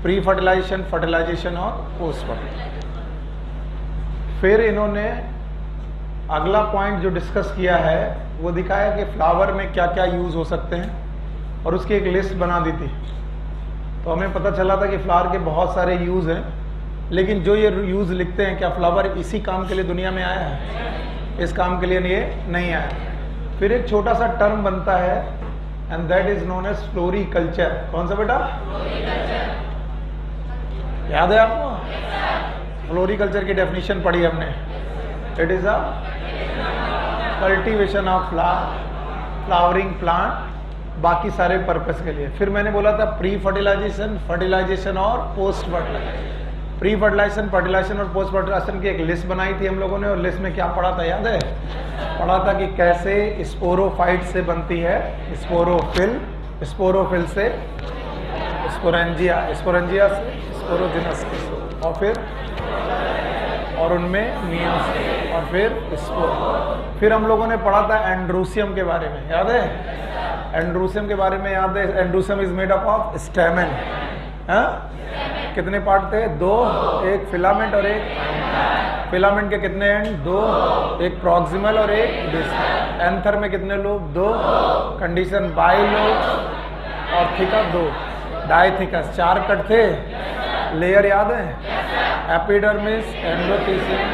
Pre fertilization, fertilization और post fertilisation. फिर इन्होंने अगला पॉइंट जो डिस्कस किया है वो दिखाया कि फ्लावर में क्या क्या यूज हो सकते हैं और उसकी एक लिस्ट बना दी थी। तो हमें पता चला था कि फ्लावर के बहुत सारे यूज हैं, लेकिन जो ये यूज लिखते हैं क्या फ्लावर इसी काम के लिए दुनिया में आया है? इस काम के लिए ये नहीं आया। फिर एक छोटा सा टर्म बनता है and that is known as floriculture. कौन सा बेटा? याद है आपको? फ्लोरिकल्चर की डेफिनेशन पढ़ी हमने। It is a cultivation of flowering plant, बाकी सारे पर्पस के लिए। फिर मैंने बोला था प्री फर्टिलाइजेशन, फर्टिलाइजेशन और post fertilization. Pre fertilization, fertilization और पोस्ट फर्टिलाइजेशन की एक लिस्ट बनाई थी हम लोगों ने, और लिस्ट में क्या पढ़ा था याद है? पढ़ा था कि कैसे स्पोरोफाइट से बनती है स्पोरोफिल, स्पोरोफिल से स्पोरेंजिया, स्पोरेंजिया से स्पोरोजिनस, और उनमें मियोसिस, और फिर स्पोर। फिर हम लोगों ने पढ़ा था एंड्रोसियम के बारे में, याद है? एंड्रोसियम के बारे में याद है? Androecium is made up of स्टेमन। कितने पार्ट थे? 2, एक फिलामेंट और एक फिलामेंट के कितने एंड? 2, एक प्रॉक्सिमल और एक डिस्टल। एंथर में कितने लोब? 2। कंडीशन बाई लोब और थिका 2। डाइथिकस 4 कट थे। लेयर याद है? एपिडर्मिस, एंडोथेलियम,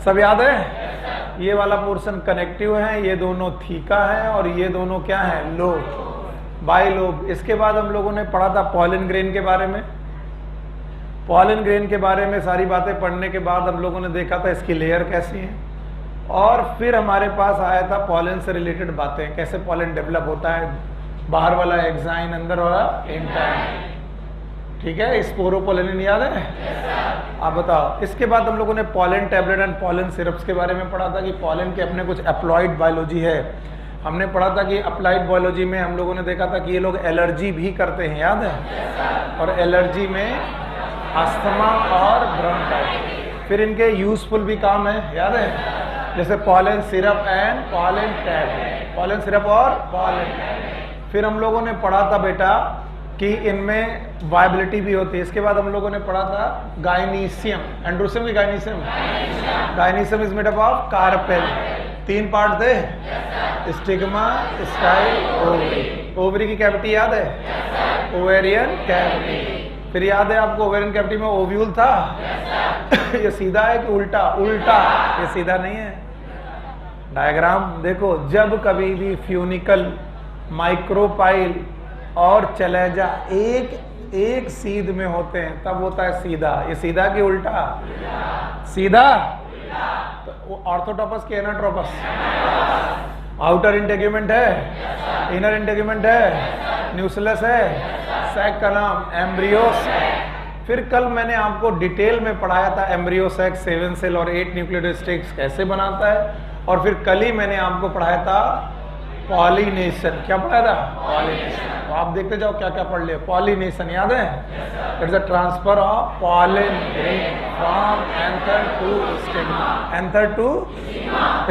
सब याद है? ये वाला पोर्शन कनेक्टिव है, ये दोनों थीका है और ये दोनों क्या है? Lobe, by lobe. इसके बाद हम लोगों ने पढ़ा था पॉलन ग्रेन के बारे में। पॉलन ग्रेन के बारे में सारी बातें पढ़ने के बाद हम लोगों ने देखा था इसकी लेयर कैसी है, और फिर हमारे पास आया था पॉलन से रिलेटेड बातें, कैसे पॉलन डेवलप होता है, बाहर वाला एक्साइन, अंदर वाला इंटाइन। ठीक है? स्पोरोपोलिन याद है? आप बताओ। इसके बाद हम लोगों ने pollen tablet and pollen syrups के बारे में पढ़ा था कि पॉलन के अपने कुछ अप्लाइड बायोलॉजी है। हमने पढ़ा था कि अप्लाइड बायोलॉजी में हम लोगों ने देखा था कि ये लोग एलर्जी भी करते हैं, याद है? और एलर्जी में अस्थमा और ब्रोंकाइटिस। फिर इनके यूजफुल भी काम है, याद है? जैसे pollen syrup and pollen tablet, pollen syrup और पॉलन। फिर हम लोगों ने पढ़ा था बेटा कि इनमें वायबिलिटी भी होती है। इसके बाद हम लोगों ने पढ़ा था गाइनीशियम, एंड्रोसियम की gynoecium. Gynoecium is made up of carpel. 3 part थे, स्टिग्मा, स्टाइल, ओवरी। ओवरी की कैविटी याद है? Ovarian cavity. फिर याद है आपको ओवेरियन कैविटी में ओव्यूल था? ये सीधा है कि उल्टा? उल्टा, ये सीधा नहीं है। डायग्राम देखो, जब कभी भी फ्यूनिकल, माइक्रोपाइल और चलेजा एक सीध में होते हैं तब होता है सीधा। ये सीधा कि उल्टा? सीधा। तो ऑर्थोटॉपस की एनाट्रोपस? आउटर इंटेग्यूमेंट है, इनर इंटेग्यूमेंट है, न्यूक्लियस है, सैक का नाम एम्ब्रियोस। फिर कल मैंने आपको डिटेल में पढ़ाया था एम्ब्रियो सैक 7 सेल और 8 न्यूक्लियोटाइड स्टिक्स कैसे बनाता है। और फिर कल ही मैंने आपको पढ़ाया था पॉलिनेशन। क्या पढ़ाया था? पॉलिनेशन। तो आप देखते जाओ क्या क्या पढ़ लिया। पॉलिनेशन याद है? It's a transfer of pollen grain from anther to stigma, anther to,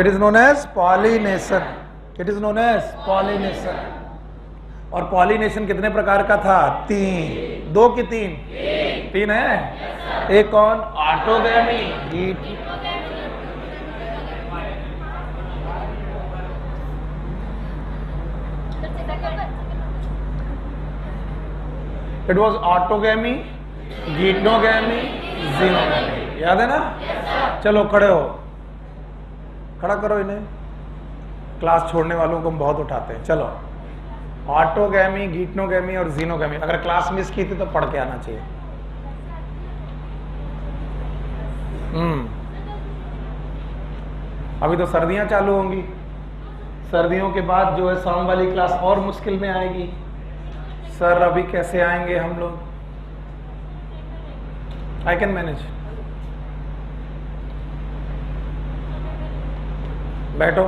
it is known as pollination. It is known as pollination. और पॉलिनेशन कितने प्रकार का था? 3। 2 की 3 है। एक कौन? ऑटोगैमी, हीट। It was autogamy, geitonogamy, xenogamy. याद है ना? चलो खड़े हो, खड़ा करो इन्हें। क्लास छोड़ने वालों को हम बहुत उठाते हैं। चलो, ऑटोगैमी, गीटनोगैमी और जीनोगैमी। अगर क्लास मिस की थी तो पढ़ के आना चाहिए। अभी तो सर्दियां चालू होंगी, सर्दियों के बाद जो है शाम वाली क्लास और मुश्किल में आएगी। सर अभी कैसे आएंगे हम लोग? I can manage. बैठो।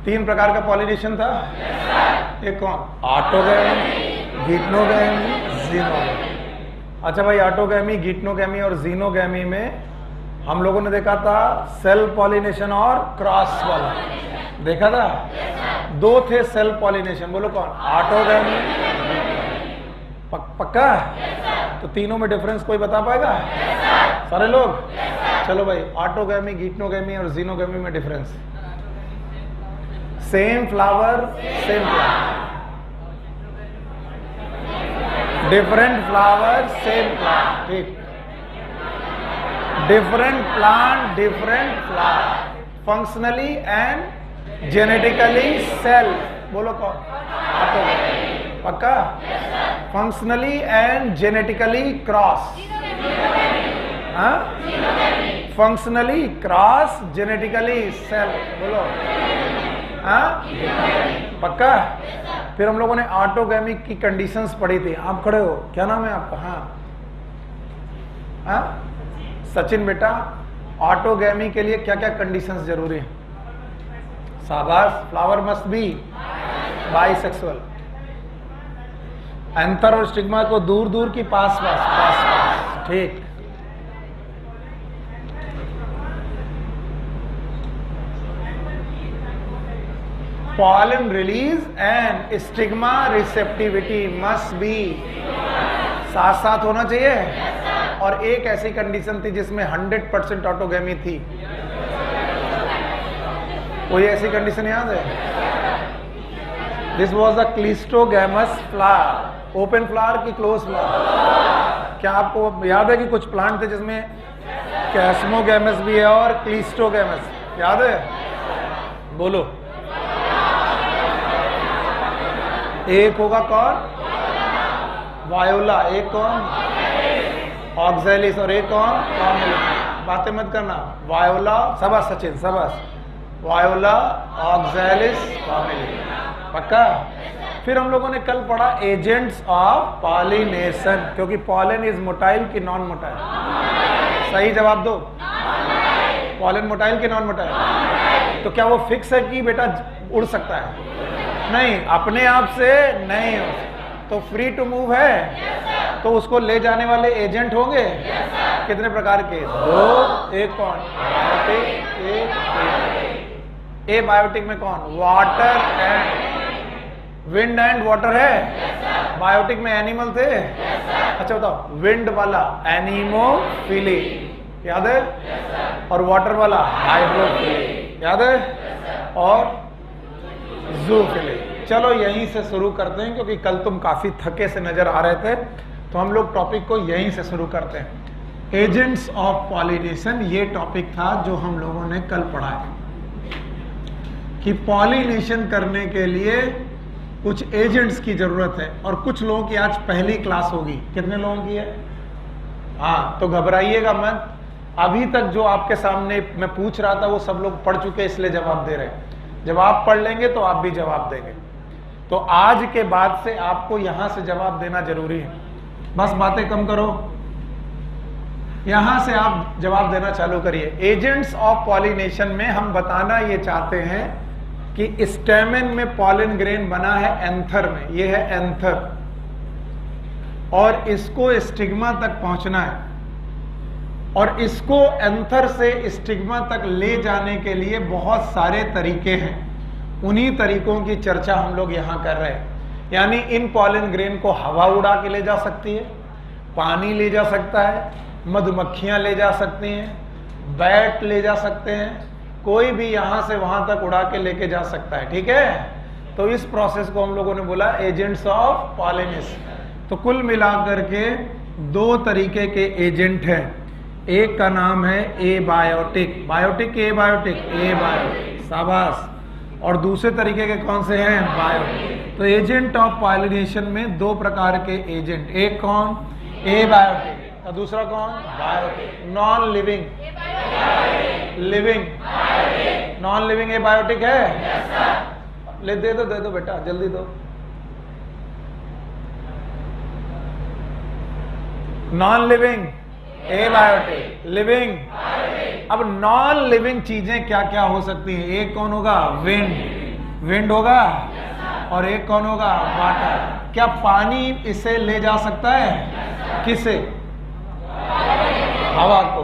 3 प्रकार का पॉलिनेशन था। एक कौन? Autogamy, geitonogamy, xenogamy. अच्छा भाई, ऑटोगैमी, गीटनोगैमी और जीनोगैमी में हम लोगों ने देखा था सेल्फ पॉलिनेशन और क्रॉस वाला देखा था। 2 थे सेल्फ पॉलिनेशन, बोलो कौन? ऑटोगैमी। पक्का? तो तीनों में डिफरेंस कोई बता पाएगा? सारे लोग? चलो भाई, ऑटोगैमी, गीटनोगैमी और जीनोगैमी में difference. Same flower, same plant. Different flower, same plant. ठीक। Different plant, different flower, functionally and genetically self. बोलो कौन? ऑटोगैमी। पक्का? Functionally and genetically cross. हाँ? Functionally cross, genetically self. बोलो। हाँ? पक्का? फिर हम लोगों ने ऑटोगैमी की कंडीशंस पढ़ी थी। आप खड़े हो, क्या नाम है आपका? हाँ हाँ, सचिन बेटा, ऑटोगैमी के लिए क्या क्या कंडीशंस जरूरी है? शाबाश। Flower must B bisexual. Anther और स्टिग्मा को दूर दूर की पास पास पास पास। ठीक। pollen release and stigma receptivity must be साथ साथ होना चाहिए। और एक ऐसी कंडीशन थी जिसमें 100% ऑटोगैमी थी। कोई ऐसी कंडीशन याद है? This was a cleistogamous flower. Open flower की क्लोज फ्लावर? क्या आपको याद है कि कुछ प्लांट थे जिसमें कैस्मोगैमस भी है और क्लिस्टोगैमस? याद है? बोलो। एक होगा कौन? वायोला। एक कौन? ऑक्सैलिस। और एक कौन? बातें मत करना। वायोला, शाबाश सचिन, शाबाश। वायोला, ऑक्सैलिस, पक्का? फिर हम लोगों ने कल पढ़ा एजेंट्स ऑफ पॉलिनेशन, क्योंकि पॉलन इज मोटाइल की नॉन मोटाइल? सही जवाब दो। पॉलन मोटाइल की नॉन मोटाइल? तो क्या वो फिक्स है कि बेटा उड़ सकता है? नहीं, अपने आप से नहीं हो। तो फ्री टू मूव है, तो उसको ले जाने वाले एजेंट होंगे। कितने प्रकार के? दो। एक कौन? बायोटिक। एक ए बायोटिक में कौन? Water and wind and water है। बायोटिक में एनिमल थे। अच्छा बताओ, विंड वाला एनिमोफिली याद है? और वाटर वाला हाइड्रोफिली याद है? और जूफिली। चलो यहीं से शुरू करते हैं, क्योंकि कल तुम काफी थके से नजर आ रहे थे, तो हम लोग टॉपिक को यहीं से शुरू करते हैं। एजेंट्स ऑफ पॉलिनेशन, ये टॉपिक था जो हम लोगों ने कल पढ़ा है कि पॉलिनेशन करने के लिए कुछ एजेंट्स की जरूरत है। और कुछ लोगों की आज पहली क्लास होगी। कितने लोगों की है? हाँ, तो घबराइएगा मत। अभी तक जो आपके सामने मैं पूछ रहा था वो सब लोग पढ़ चुके, इसलिए जवाब दे रहे हैं। जब आप पढ़ लेंगे तो आप भी जवाब देंगे। तो आज के बाद से आपको यहां से जवाब देना जरूरी है। बस बातें कम करो, यहां से आप जवाब देना चालू करिए। एजेंट्स ऑफ पॉलिनेशन में हम बताना ये चाहते हैं कि स्टेमेन में पॉलन ग्रेन बना है एंथर में। ये है एंथर, और इसको स्टिग्मा तक पहुंचना है। और इसको एंथर से स्टिग्मा तक ले जाने के लिए बहुत सारे तरीके हैं। उन्हीं तरीकों की चर्चा हम लोग यहां कर रहे हैं। यानी इन पॉलन ग्रेन को हवा उड़ा के ले जा सकती है, पानी ले जा सकता है, मधुमक्खियां ले जा सकती हैं, बैट ले जा सकते हैं, कोई भी यहां से वहां तक उड़ा के लेके जा सकता है। ठीक है? तो इस प्रोसेस को हम लोगों ने बोला एजेंट्स ऑफ पॉलिनेशन। तो कुल मिलाकर के दो तरीके के एजेंट हैं। एक का नाम है एबायोटिक। बायोटिक के एबायोटिक? एबायोटिक, शाबाश। और दूसरे तरीके के कौन से हैं? बायोटिक। तो एजेंट ऑफ पॉलिनेशन में दो प्रकार के एजेंट। एक कौन? एबायोटिक। और दूसरा कौन? Biotic. Non living, living, non living abiotic है? ले दे दो बेटा, जल्दी दो। Non living abiotic, living. अब नॉन लिविंग चीजें क्या क्या हो सकती हैं? एक कौन होगा? विंड, विंड होगा। और एक कौन होगा? वाटर। क्या पानी इसे ले जा सकता है? किसे? हवा को।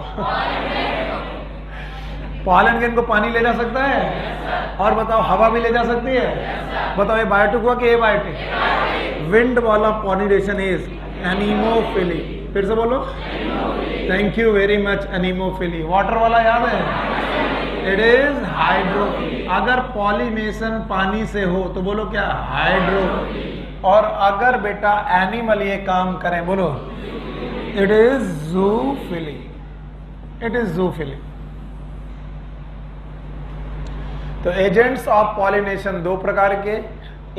पॉलन ग्रेन को पानी ले जा सकता है? और बताओ, हवा भी ले जा सकती है? बताओ, ये बायोटिक हुआ कि एबायोटिक? विंड वाला पॉलिनेशन इज एनीमोफिली। फिर से बोलो, thank you very much, anemophily. Water वाला याद है, इट इज हाइड्रोफिली। अगर पॉलिनेशन पानी से हो तो बोलो क्या, हाइड्रोफिली। और अगर बेटा एनिमल ये काम करें, बोलो it is zoophily, it is zoophily. तो एजेंट्स ऑफ पॉलिनेशन दो प्रकार के,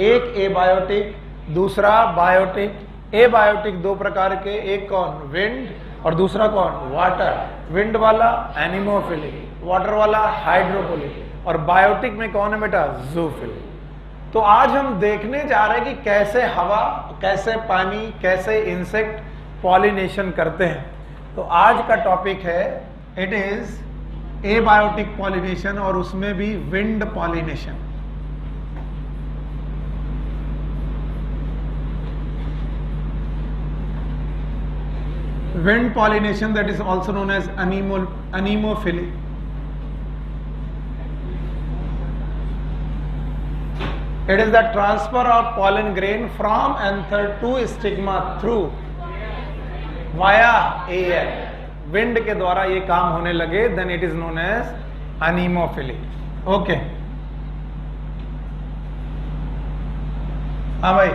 एक एबायोटिक, दूसरा बायोटिक। एबायोटिक दो प्रकार के, एक कौन, विंड, और दूसरा कौन, वाटर। विंड वाला एनीमोफिलिक, वाटर वाला हाइड्रोफिलिक, और बायोटिक में कौन है बेटा, जूफिलिक। तो आज हम देखने जा रहे हैं कि कैसे हवा, कैसे पानी, कैसे इंसेक्ट पॉलिनेशन करते हैं। तो आज का टॉपिक है, इट इज एबायोटिक पॉलिनेशन, और उसमें भी wind pollination. Wind pollination, that is also known as anemophily. It is the transfer of pollen grain from anther to stigma through via air. Wind के द्वारा ये काम होने लगे, then it is known as anemophily. Okay. हाँ भाई,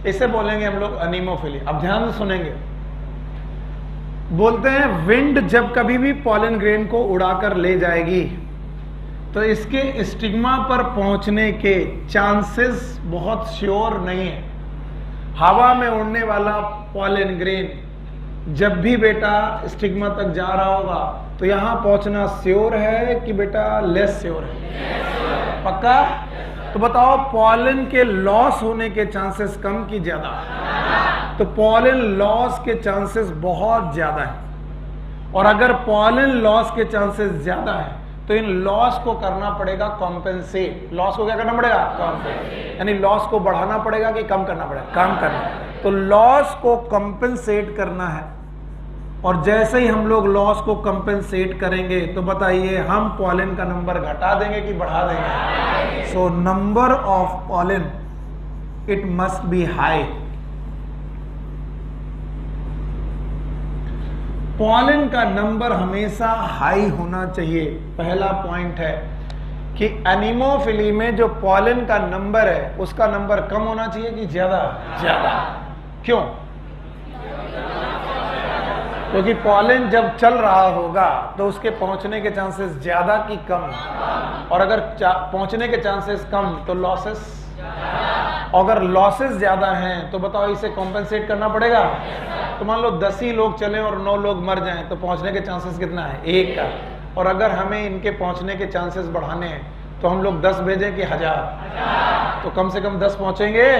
इसे बोलेंगे हम लोग anemophily। अब ध्यान से सुनेंगे। बोलते हैं विंड जब कभी भी पॉलन ग्रेन को उड़ाकर ले जाएगी तो इसके स्टिग्मा पर पहुंचने के चांसेस बहुत श्योर नहीं है। हवा में उड़ने वाला पॉलन ग्रेन जब भी बेटा स्टिग्मा तक जा रहा होगा तो यहां पहुंचना श्योर है कि बेटा लेस श्योर है, पक्का? तो बताओ पॉलन के लॉस होने के चांसेस कम की ज्यादा? तो पॉलन लॉस के चांसेस बहुत ज्यादा है, और अगर पॉलन लॉस के चांसेस ज्यादा है तो इन लॉस को करना पड़ेगा कॉम्पेंसेट। लॉस को क्या करना पड़ेगा? कॉम्पेंसेट। यानी लॉस को बढ़ाना पड़ेगा कि कम करना पड़ेगा? कम करना। तो लॉस को कॉम्पेंसेट करना है, और जैसे ही हम लोग लॉस को कॉम्पेंसेट करेंगे तो बताइए हम पॉलन का नंबर घटा देंगे कि बढ़ा देंगे? So number of pollen it must be high. Pollen का नंबर हमेशा हाई होना चाहिए। पहला पॉइंट है कि एनीमोफिली में जो पॉलन का नंबर है उसका नंबर कम होना चाहिए कि ज्यादा? ज्यादा। क्यों? क्योंकि पॉलन जब चल रहा होगा तो उसके पहुंचने के चांसेस ज्यादा कि कम? और अगर पहुंचने के चांसेस कम तो लॉसेस, अगर लॉसेस ज्यादा हैं तो बताओ इसे कॉम्पेंसेट करना पड़ेगा। तो मान लो 10 ही लोग चले और 9 लोग मर जाएं तो पहुंचने के चांसेस कितना है? 1 का। और अगर हमें इनके पहुंचने के चांसेस बढ़ाने हैं तो हम लोग 10 भेजें कि 1000? तो कम से कम 10 पहुंचेंगे।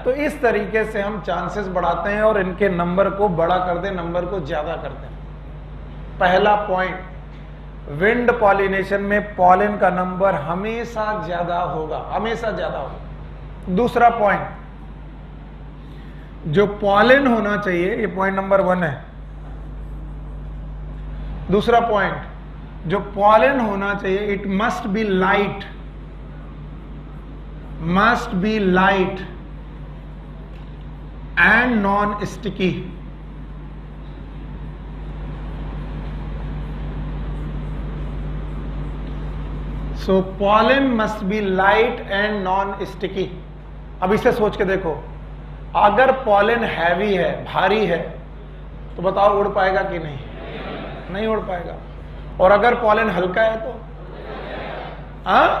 तो इस तरीके से हम चांसेस बढ़ाते हैं और इनके नंबर को बड़ा कर दें, नंबर को ज्यादा कर दें। पहला पॉइंट, विंड पॉलिनेशन में पॉलन का नंबर हमेशा ज्यादा होगा, हमेशा ज्यादा होगा। दूसरा पॉइंट, जो पॉलन होना चाहिए, ये पॉइंट नंबर 1 है। दूसरा पॉइंट, जो पॉलन होना चाहिए it must be light, must be light and non sticky. So pollen must be light and non sticky. अब इसे सोच के देखो, अगर पॉलन हैवी है, भारी है, तो बताओ उड़ पाएगा कि नहीं? नहीं उड़ पाएगा। और अगर पॉलन हल्का है तो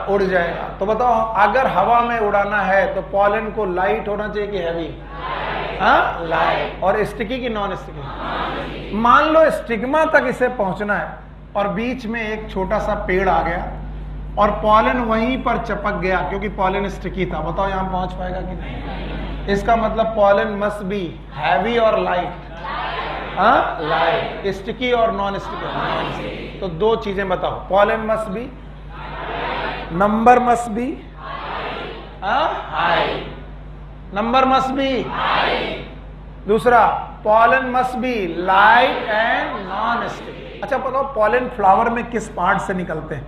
उड़ जाएगा। तो बताओ अगर हवा में उड़ाना है तो पॉलन को लाइट होना चाहिए कि हैवी? लाइट। और स्टिकी की नॉन स्टिकी? मान लो स्टिग्मा तक इसे पहुंचना है और बीच में एक छोटा सा पेड़ आ गया और पॉलन वहीं पर चिपक गया क्योंकि पॉलन स्टिकी था, बताओ यहां पहुंच पाएगा कि नहीं? इसका मतलब पॉलन मस्ट बी हैवी और लाइट। लाइट। स्टिकी और नॉन स्टिकी? तो दो चीजें बताओ, pollen must be, number must be high, number must be high. दूसरा, pollen must be light and non sticky. अच्छा बताओ पॉलन फ्लावर में किस पार्ट से निकलते हैं?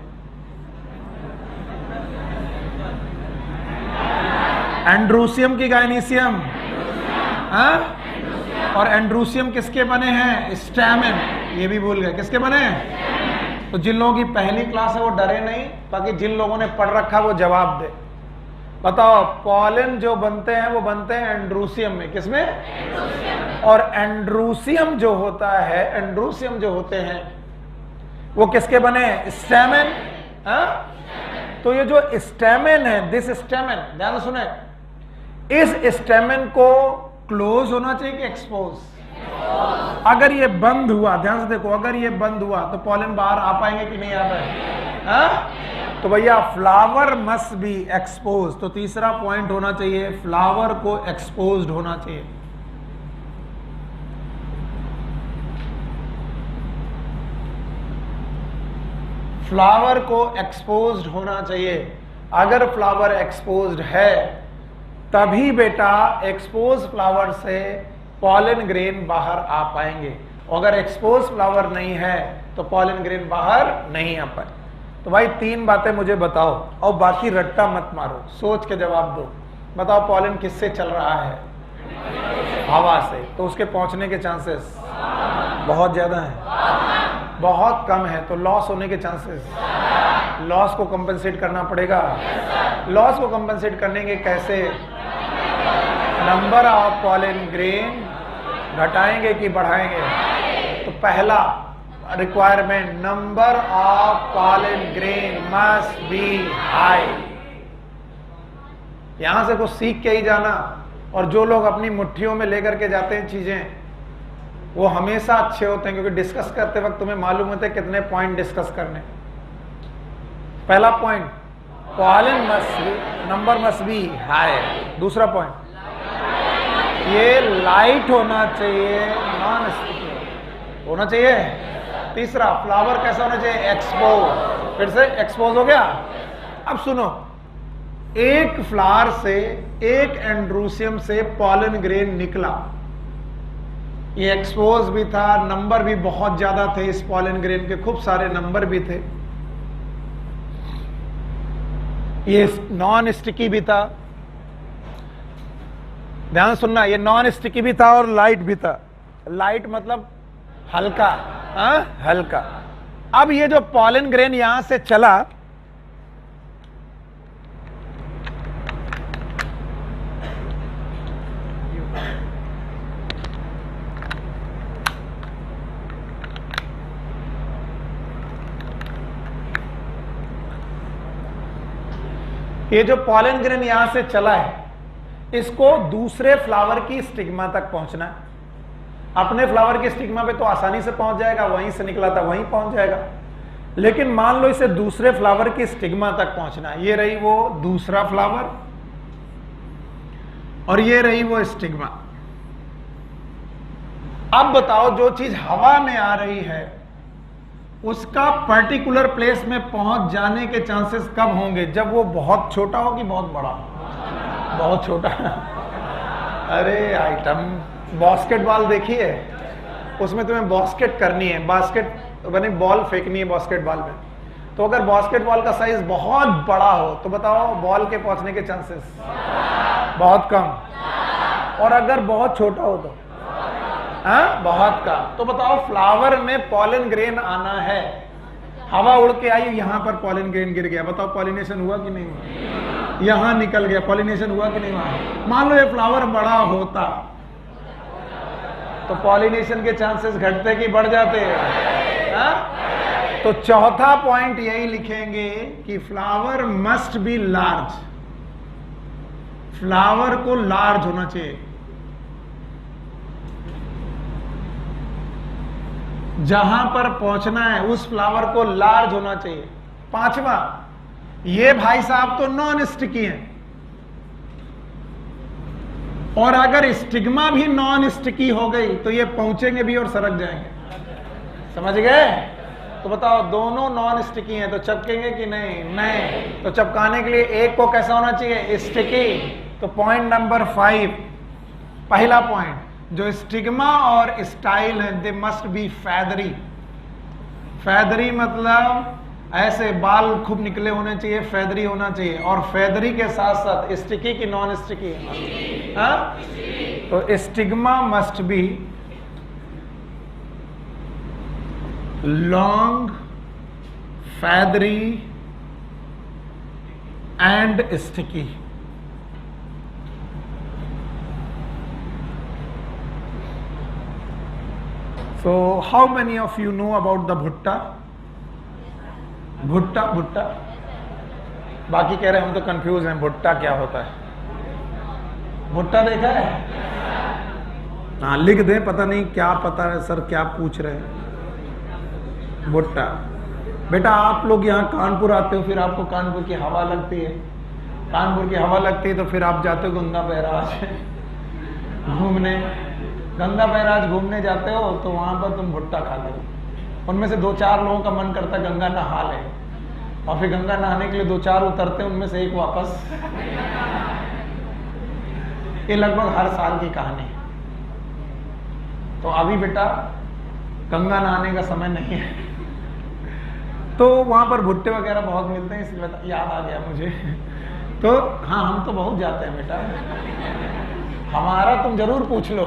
एंड्रूसियम की गायनीसियम? हाँ? और एंड्रूसियम किसके बने हैं? स्टैमेन। ये भी भूल गए, किसके बने हैं? तो जिन लोगों की पहली क्लास है वो डरे नहीं, बाकी जिन लोगों ने पढ़ रखा वो जवाब दे। बताओ, पॉलन जो बनते हैं वो बनते हैं एंड्रूसियम में। किसमें? और एंड्रूसियम जो होता है, एंड्रूसियम जो होते हैं वो किसके बने? स्टैमेन। हाँ? तो ये जो स्टैमेन है, दिस स्टैमेन, ध्यान सुने, इस स्टैमेन को क्लोज होना चाहिए कि एक्सपोज? अगर ये बंद हुआ, ध्यान से देखो, अगर ये बंद हुआ तो पॉलन बाहर आ पाएंगे कि नहीं आ पाएंगे? हाँ? तो भैया फ्लावर मस्ट बी एक्सपोज। तो तीसरा पॉइंट होना चाहिए, फ्लावर को एक्सपोज्ड होना चाहिए। फ्लावर को एक्सपोज्ड होना चाहिए। अगर फ्लावर एक्सपोज्ड है तभी बेटा एक्सपोज फ्लावर से पॉलन ग्रेन बाहर आ पाएंगे। अगर एक्सपोज फ्लावर नहीं है तो पॉलन ग्रेन बाहर नहीं आ पाए। तो भाई तीन बातें मुझे बताओ और बाकी रट्टा मत मारो, सोच के जवाब दो। बताओ, पॉलन किससे चल रहा है? हवा से। तो उसके पहुंचने के चांसेस बहुत ज्यादा हैं, बहुत कम है। तो लॉस होने के चांसेस, लॉस को कंपेंसेट करना पड़ेगा। लॉस को कंपेंसेट करने के कैसे? नंबर ऑफ पॉलन ग्रेन घटाएंगे कि बढ़ाएंगे? तो पहला requirement, number of pollen grain must be high. यहां से कुछ सीख के ही जाना। और जो लोग अपनी मुट्ठियों में लेकर के जाते हैं चीजें, वो हमेशा अच्छे होते हैं, क्योंकि डिस्कस करते वक्त तुम्हें मालूम होते हैं कितने पॉइंट डिस्कस करने। पहला point, pollen must be, number must be high. दूसरा पॉइंट, ये लाइट होना चाहिए, नॉन स्टिकी होना चाहिए। तीसरा, फ्लावर कैसा होना चाहिए? एक्सपोज। फिर से एक्सपोज हो गया। अब सुनो, एक फ्लावर से, एक एंड्रूसियम से पॉलन ग्रेन निकला, ये एक्सपोज भी था, नंबर भी बहुत ज्यादा थे इस पॉलन ग्रेन के, खूब सारे नंबर भी थे, ये नॉन स्टिकी भी था। ध्यान सुनना, ये नॉन स्टिकी भी था और लाइट भी था। लाइट मतलब हल्का, हल्का। अब ये जो पॉलन ग्रेन यहां से चला, ये जो पॉलन ग्रेन यहां से चला है, इसको दूसरे फ्लावर की स्टिग्मा तक पहुंचना है। अपने फ्लावर की स्टिग्मा पे तो आसानी से पहुंच जाएगा, वहीं से निकला था वहीं पहुंच जाएगा। लेकिन मान लो इसे दूसरे फ्लावर की स्टिग्मा तक पहुंचना है। ये रही वो दूसरा फ्लावर और ये रही वो स्टिग्मा। अब बताओ, जो चीज हवा में आ रही है उसका पर्टिकुलर प्लेस में पहुंच जाने के चांसेस कब होंगे? जब वो बहुत छोटा हो कि बहुत बड़ा? बहुत छोटा। अरे आइटम, बास्केटबॉल देखी है, उसमें तुम्हें बास्केट करनी है, बास्केट बने बॉल फेंकनी है बास्केटबॉल में। तो अगर बास्केटबॉल का साइज बहुत बड़ा हो तो बताओ बॉल के पहुंचने के चांसेस बहुत कम। और अगर बहुत छोटा हो तो बहुत कम। तो बताओ, फ्लावर में पॉलन ग्रेन आना है, हवा उड़ के आई, यहां पर पॉलन ग्रेन गिर गया, बताओ पॉलिनेशन हुआ कि नहीं हुआ? यहां निकल गया, पॉलिनेशन हुआ कि नहीं हुआ? मान लो ये फ्लावर बड़ा होता तो पॉलिनेशन के चांसेस घटते कि बढ़ जाते हैं? तो चौथा पॉइंट यही लिखेंगे कि flower must be large. Flower को लार्ज होना चाहिए। जहां पर पहुंचना है उस फ्लावर को लार्ज होना चाहिए। पांचवा, ये भाई साहब तो नॉन स्टिकी हैं, और अगर स्टिग्मा भी नॉन स्टिकी हो गई तो ये पहुंचेंगे भी और सरक जाएंगे। समझ गए? तो बताओ, दोनों नॉन स्टिकी हैं तो चपकेंगे कि नहीं? नहीं। तो चपकाने के लिए एक को कैसा होना चाहिए? स्टिकी। तो पॉइंट नंबर 5, पहला पॉइंट, जो स्टिग्मा और स्टाइल है, दे मस्ट बी फैदरी। फैदरी मतलब ऐसे बाल खूब निकले होने चाहिए, फैदरी होना चाहिए। और फैदरी के साथ साथ स्टिकी की नॉन स्टिकी? तो stigma must be long, feathery and sticky. So how many of you know about the भुट्टा? भुट्टा भुट्टा, बाकी कह रहे हैं हम तो कंफ्यूज हैं, भुट्टा क्या होता है? भुट्टा देखा है? हाँ लिख दें, पता नहीं क्या पता है सर, क्या पूछ रहे हैं? भुट्टा। बेटा आप लोग यहाँ कानपुर आते हो, फिर आपको कानपुर की हवा लगती है, कानपुर की हवा लगती है तो फिर आप जाते हो गंगा बैराज घूमने, गंगा बैराज घूमने जाते हो तो वहां पर तुम भुट्टा खाते हो। उनमें से 2-4 लोगों का मन करता है गंगा नहा ले, और फिर गंगा नहाने के लिए 2-4 उतरते हैं, उनमें से एक वापस। ये लगभग हर साल की कहानी है। तो अभी बेटा गंगा नहाने का समय नहीं है, तो वहां पर भुट्टे वगैरह बहुत मिलते हैं, इसलिए याद आ गया मुझे। तो हाँ हम तो बहुत जाते हैं बेटा, हमारा तुम जरूर पूछ लो।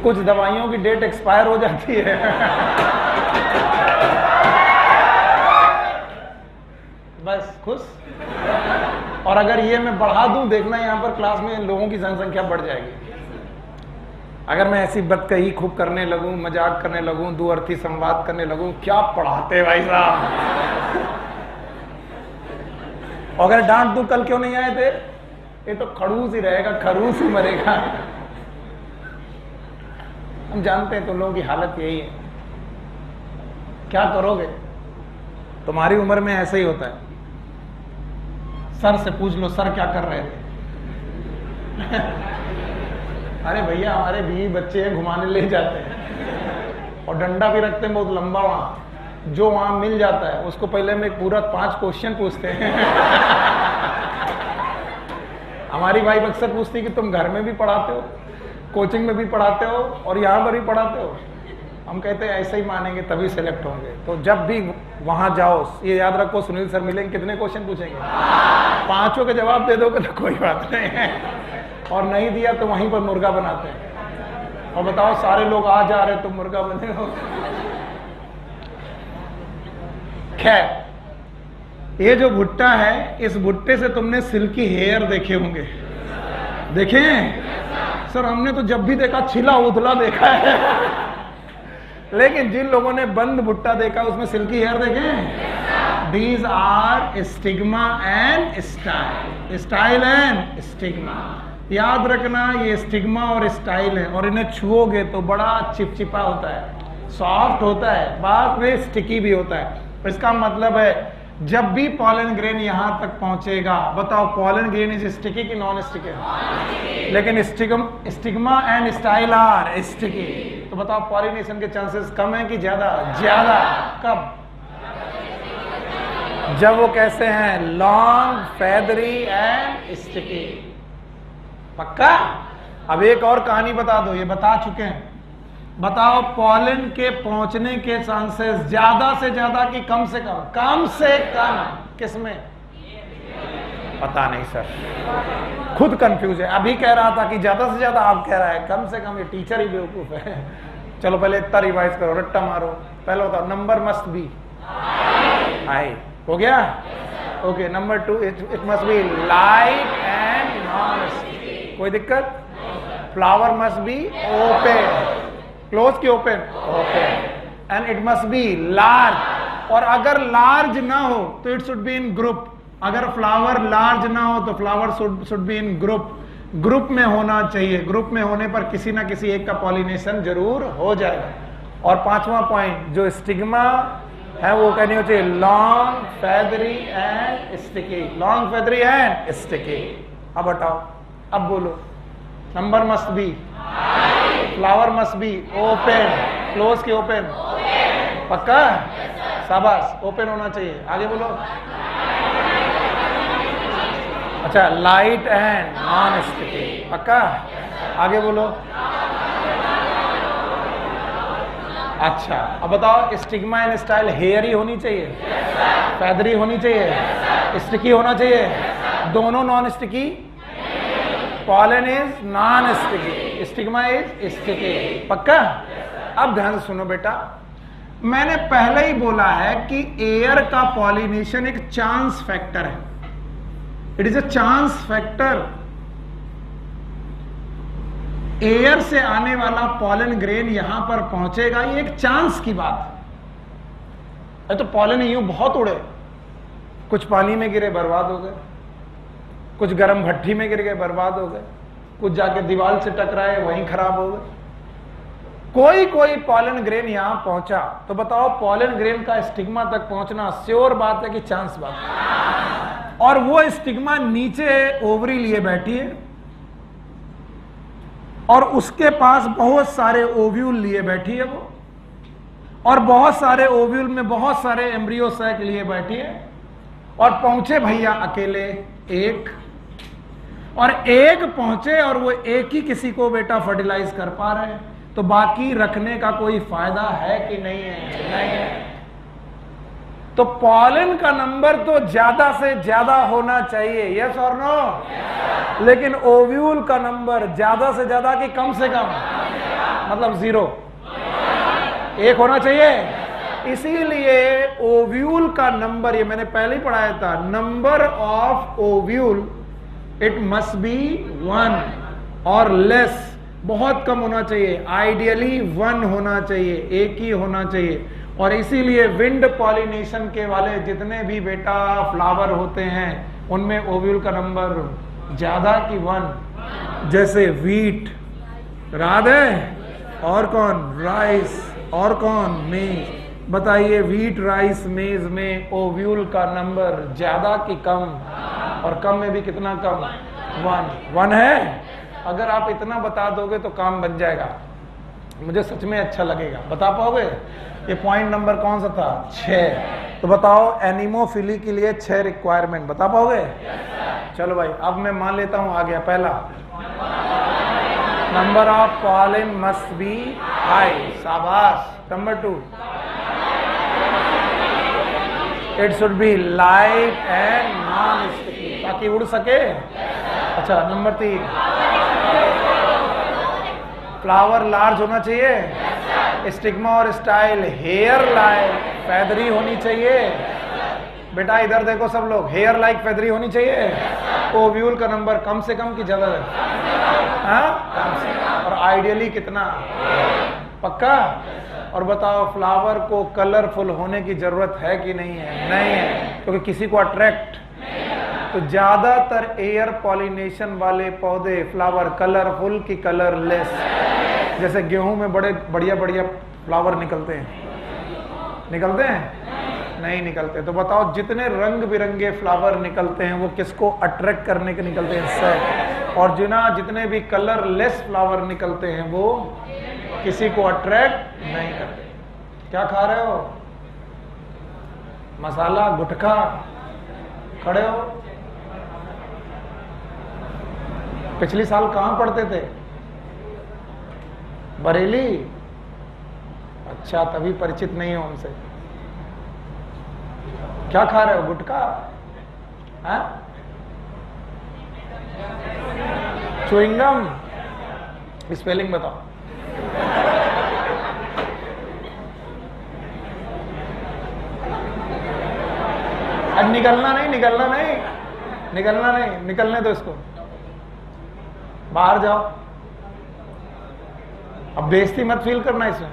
कुछ दवाइयों की डेट एक्सपायर हो जाती है। बस खुश। और अगर ये मैं बढ़ा दूं, देखना यहाँ पर क्लास में लोगों की जनसंख्या बढ़ जाएगी। अगर मैं ऐसी बतकही खूब करने लगूं, मजाक करने लगूं, दो अर्थी संवाद करने लगूं, क्या पढ़ाते भाई साहब। अगर डांट दूं कल क्यों नहीं आए थे, ये तो खड़ूस ही रहेगा, खरूस ही मरेगा। हम जानते हैं तुम लोगों की हालत यही है, क्या करोगे? तुम्हारी उम्र में ऐसे ही होता है। सर से पूछ लो, सर क्या कर रहे थे? अरे भैया हमारे बीवी बच्चे हैं, घुमाने ले जाते हैं, और डंडा भी रखते हैं बहुत लंबा, वहां जो वहां मिल जाता है उसको पहले में पूरा 5 क्वेश्चन पूछते हैं। हमारी वाइफ अक्सर पूछती है कि तुम घर में भी पढ़ाते हो, कोचिंग में भी पढ़ाते हो और यहाँ पर भी पढ़ाते हो? हम कहते हैं ऐसे ही मानेंगे तभी सेलेक्ट होंगे। तो जब भी वहां जाओ ये याद रखो, सुनील सर मिलेंगे, कितने क्वेश्चन पूछेंगे? 5 के जवाब दे दोगे तो कोई बात नहीं है, और नहीं दिया तो वहीं पर मुर्गा बनाते हैं। और बताओ सारे लोग आ जा रहे, तुम मुर्गा बने हो। खैर ये जो भुट्टा है, इस भुट्टे से तुमने सिल्की हेयर देखे होंगे, देखे? सर हमने तो जब भी देखा छिला उथला देखा है, लेकिन जिन लोगों ने बंद भुट्टा देखा उसमें सिल्की हेयर देखे? These are stigma and style, style and stigma. याद रखना ये स्टिग्मा और स्टाइल है, और इन्हें छुओगे तो बड़ा चिपचिपा होता है, सॉफ्ट होता है, बाद में स्टिकी भी होता है। इसका मतलब है जब भी पॉलन ग्रेन यहां तक पहुंचेगा, बताओ पॉलन ग्रेन इज स्टिकी कि नॉन स्टिकी? लेकिन stigma and style are sticky. तो बताओ पॉलिनेशन के चांसेस कम है कि ज्यादा? ज्यादा। कब? जब वो कैसे हैं? Long, feathery and sticky. पक्का? अब एक और कहानी बता दो, ये बता चुके हैं। बताओ पॉलन के पहुंचने के चांसेस ज्यादा से ज्यादा कि कम से कम? कम से कम। किसमें? पता नहीं सर, खुद कंफ्यूज है। अभी कह रहा था कि ज्यादा से ज्यादा, आप कह रहा है कम से कम। ये टीचर ही बेवकूफ है। चलो पहले इतना रिवाइज करो, रट्टा मारो। पहले बताओ नंबर मस्ट बी हाई, हो गया? Okay. Number 2 it must be light and non sticky, कोई दिक्कत? Flower must be open, close की open? Open. And it must be large, और अगर लार्ज ना हो तो it should be in group. अगर फ्लावर लार्ज ना हो तो flower should be in group, group में होना चाहिए। ग्रुप में होने पर किसी ना किसी एक का पॉलिनेशन जरूर हो जाएगा। और 5वां पॉइंट जो स्टिग्मा है वो कहनी हो चाहिए long, feathery and sticky, long, feathery and sticky. अब हटाओ, अब बोलो। Number must B, flower must be open, close की ओपन? पक्का? शाबाश, ओपन होना चाहिए। आगे बोलो। अच्छा, लाइट एंड नॉन स्टिकी, पक्का? आगे बोलो। अच्छा, अब बताओ स्टिग्मा एंड स्टाइल हेयरी होनी चाहिए, फैदरी होनी चाहिए, स्टिकी होना चाहिए, दोनों non sticky, pollen is non sticky, stigma is sticky, पक्का? अब ध्यान से सुनो बेटा, मैंने पहले ही बोला है कि एयर का पॉलिनेशन एक चांस फैक्टर है, it is a chance factor. Air से आने वाला पॉलन ग्रेन यहां पर पहुंचेगा, ये एक चांस की बात है। तो पॉलन यूं बहुत उड़े, कुछ पानी में गिरे बर्बाद हो गए, कुछ गर्म भट्टी में गिर गए बर्बाद हो गए, कुछ जाके दीवार से टकराए वहीं खराब हो गए। कोई पॉलन ग्रेन यहां पहुंचा, तो बताओ पॉलन ग्रेन का स्टिग्मा तक पहुंचना श्योर बात है कि चांस बात है। और वो स्टिग्मा नीचे ओवरी लिए बैठी है और उसके पास बहुत सारे ओव्यूल लिए बैठी है वो, और बहुत सारे ओव्यूल में बहुत सारे एम्ब्रियो सैक लिए बैठी है, और पहुंचे भैया अकेले एक, और एक पहुंचे और वो एक ही किसी को बेटा फर्टिलाइज कर पा रहे हैं, तो बाकी रखने का कोई फायदा है कि नहीं है? नहीं है। तो पॉलन का नंबर तो ज्यादा से ज्यादा होना चाहिए, यस और नो? लेकिन ओव्यूल का नंबर ज्यादा से ज्यादा कि कम से कम, मतलब 0, 1 होना चाहिए। इसीलिए ओव्यूल का नंबर, ये मैंने पहले ही पढ़ाया था, number of ovule it must B 1 और लेस, बहुत कम होना चाहिए, आइडियली 1 होना चाहिए, एक ही होना चाहिए। और इसीलिए विंड पॉलिनेशन के वाले जितने भी बेटा फ्लावर होते हैं उनमें ओव्यूल का नंबर ज्यादा कि 1, जैसे वीट, राध है, और कौन? राइस, और कौन? मेज। बताइए वीट, राइस, मेज में ओव्यूल का नंबर ज्यादा कि कम? और कम में भी कितना कम? 1 है। अगर आप इतना बता दोगे तो काम बन जाएगा, मुझे सच में अच्छा लगेगा। बता पाओगे? ये पॉइंट नंबर कौन सा था? 6। तो बताओ एनिमोफिली के लिए 6 रिक्वायरमेंट बता पाओगे? चलो भाई, अब मैं मान लेता हूं आ गया पहला, number of pollen must be high, शाबाश। Number 2, it should be light and non sticky, ताकि उड़ सके। अच्छा, नंबर 3, फ्लावर लार्ज होना चाहिए, स्टिग्मा और स्टाइल हेयर लाइक फैदरी होनी चाहिए। बेटा इधर देखो सब लोग, हेयर लाइक फैदरी होनी चाहिए। ओव्यूल का नंबर कम से कम की जगह, हाँ कम से कम, और आइडियली कितना? पक्का? और बताओ फ्लावर को कलरफुल होने की जरूरत है कि नहीं है? नहीं है, क्योंकि किसी को अट्रैक्ट, तो ज्यादातर एयर पॉलिनेशन वाले पौधे फ्लावर कलरफुल की कलरलेस। जैसे गेहूं में बड़े बढ़िया बढ़िया फ्लावर निकलते हैं, निकलते हैं? नहीं निकलते। तो बताओ जितने रंग बिरंगे फ्लावर निकलते हैं वो किसको अट्रैक्ट करने के निकलते हैं? सेक्स। और जितने भी कलरलेस फ्लावर निकलते हैं वो किसी को अट्रैक्ट नहीं करते। क्या खा रहे हो? मसाला, गुटखा? खड़े हो? पिछले साल कहां पढ़ते थे? बरेली? अच्छा, तभी परिचित नहीं हो हमसे। क्या खा रहे हो? गुटखा? हाँ? च्युइंगम? स्पेलिंग बताओ। अब निकलना नहीं, निकलना नहीं, निकलना नहीं, निकलने दो इसको, बाहर जाओ। अब बेइज्जती मत फील करना इसमें,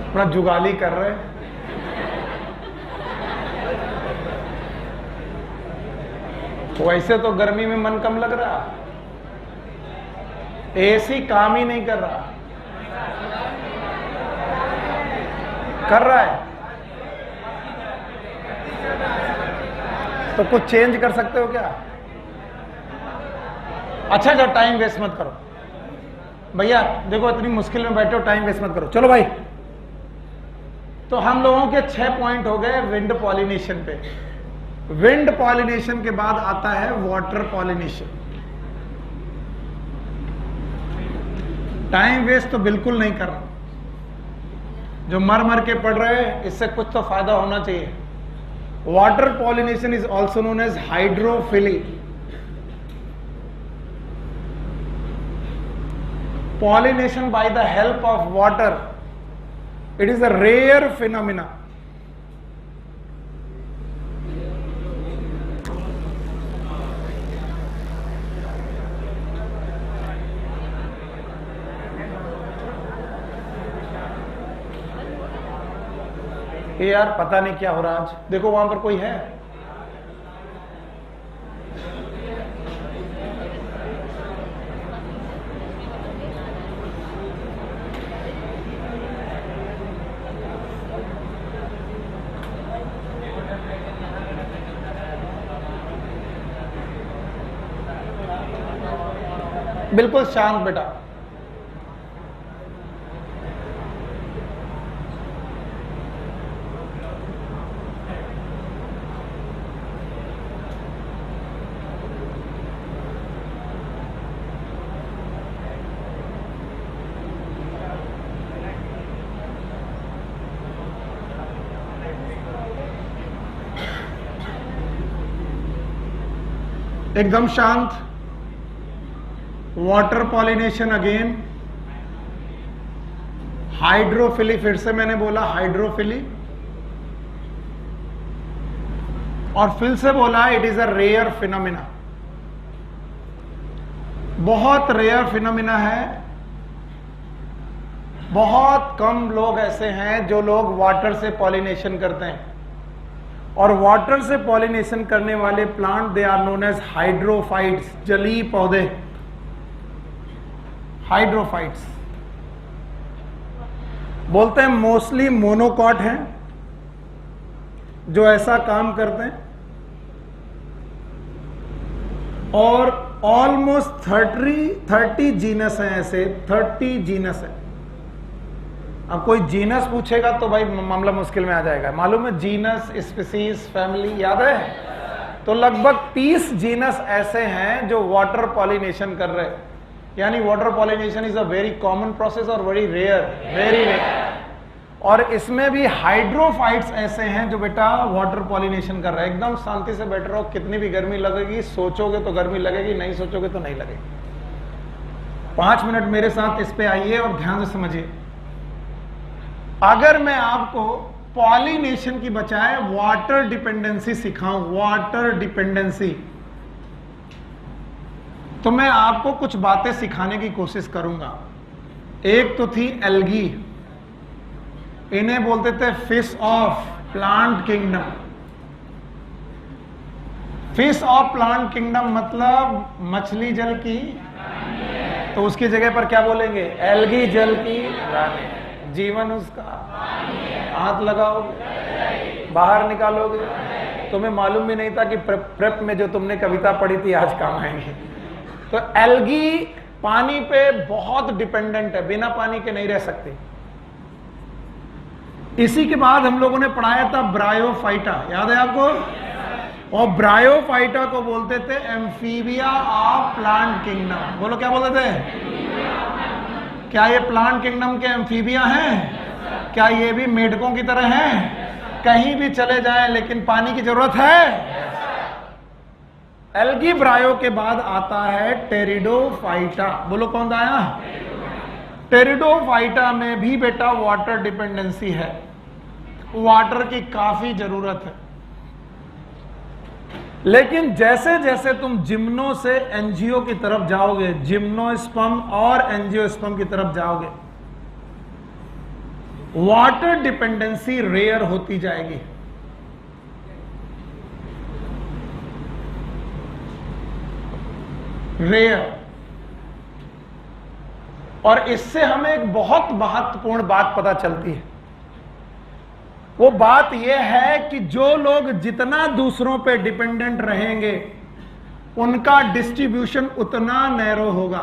अपना जुगाली कर रहे। वैसे तो गर्मी में मन कम लग रहा, एसी काम ही नहीं कर रहा, कर रहा है तो कुछ चेंज कर सकते हो क्या? अच्छा जब टाइम वेस्ट मत करो भैया, देखो इतनी मुश्किल में बैठे हो, टाइम वेस्ट मत करो। चलो भाई, तो हम लोगों के 6 पॉइंट हो गए विंड पॉलिनेशन पे। विंड पॉलिनेशन के बाद आता है वाटर पॉलिनेशन। टाइम वेस्ट तो बिल्कुल नहीं करना। जो मर मर के पढ़ रहे हैं इससे कुछ तो फायदा होना चाहिए। Water pollination is also known as hydrophily. Pollination by the help of water, it is a rare phenomena. ये यार पता नहीं क्या हो रहा आज, देखो वहां पर कोई है? बिल्कुल शांत बेटा। एकदम शांत। वाटर पॉलिनेशन अगेन, हाइड्रोफिली, फिर से मैंने बोला हाइड्रोफिली, और फिर से बोला it is a rare phenomena. बहुत रेयर फिनोमिना है। बहुत कम लोग ऐसे हैं जो लोग वाटर से पॉलिनेशन करते हैं, और वाटर से पॉलिनेशन करने वाले plant they are known as hydrophytes, जलीय पौधे, हाइड्रोफाइट्स। बोलते हैं मोस्टली मोनोकॉट हैं जो ऐसा काम करते हैं, और ऑलमोस्ट 30 जीनस हैं ऐसे, 30 जीनस है। अब कोई जीनस पूछेगा तो भाई मामला मुश्किल में आ जाएगा। मालूम है जीनस, स्पीसीज, फैमिली याद है? तो लगभग 30 जीनस ऐसे हैं जो वाटर पॉलिनेशन कर रहे हैं। यानी water pollination is a very common process और वेरी रेयर, वेरी रेयर। और इसमें भी हाइड्रोफाइट्स ऐसे हैं जो बेटा वाटर पॉलिनेशन कर रहे हैं। एकदम शांति से बैठ रहो, कितनी भी गर्मी लगेगी, सोचोगे तो गर्मी लगेगी, नहीं सोचोगे तो नहीं लगेगी। 5 मिनट मेरे साथ इस पे आइए और ध्यान से समझिए। अगर मैं आपको पॉलिनेशन की बजाय वाटर डिपेंडेंसी सिखाऊं, वाटर डिपेंडेंसी, तो मैं आपको कुछ बातें सिखाने की कोशिश करूंगा। एक तो थी एल्गी, इन्हें बोलते थे fish of plant kingdom. Fish of plant kingdom मतलब मछली जल की, तो उसकी जगह पर क्या बोलेंगे? एल्गी जल की रानी। जीवन उसका, हाथ लगाओगे बाहर निकालोगे। तुम्हें मालूम भी नहीं था कि प्रेप में जो तुमने कविता पढ़ी थी आज काम आएंगे। तो एल्गी पानी पे बहुत डिपेंडेंट है, बिना पानी के नहीं रह सकती। इसी के बाद हम लोगों ने पढ़ाया था ब्रायोफाइटा, याद है आपको? और ब्रायोफाइटा को बोलते थे एम्फीबिया ऑफ प्लांट किंगडम। बोलो क्या बोलते थे? क्या ये प्लांट किंगडम के एम्फीबिया हैं? क्या ये भी मेढकों की तरह हैं? कहीं भी चले जाएं लेकिन पानी की जरूरत है। एल्गी ब्रायो के बाद आता है टेरिडोफाइटा। बोलो कौन आया? टेरिडोफाइटा में भी बेटा वाटर डिपेंडेंसी है, वाटर की काफी जरूरत है। लेकिन जैसे जैसे तुम जिम्नो से एंजियो की तरफ जाओगे, जिम्नोस्पर्म और एंजियोस्पर्म की तरफ जाओगे, वाटर डिपेंडेंसी रेयर होती जाएगी। रेयर। और इससे हमें एक बहुत महत्वपूर्ण बात पता चलती है। वो बात यह है कि जो लोग जितना दूसरों पे डिपेंडेंट रहेंगे उनका डिस्ट्रीब्यूशन उतना नैरो होगा।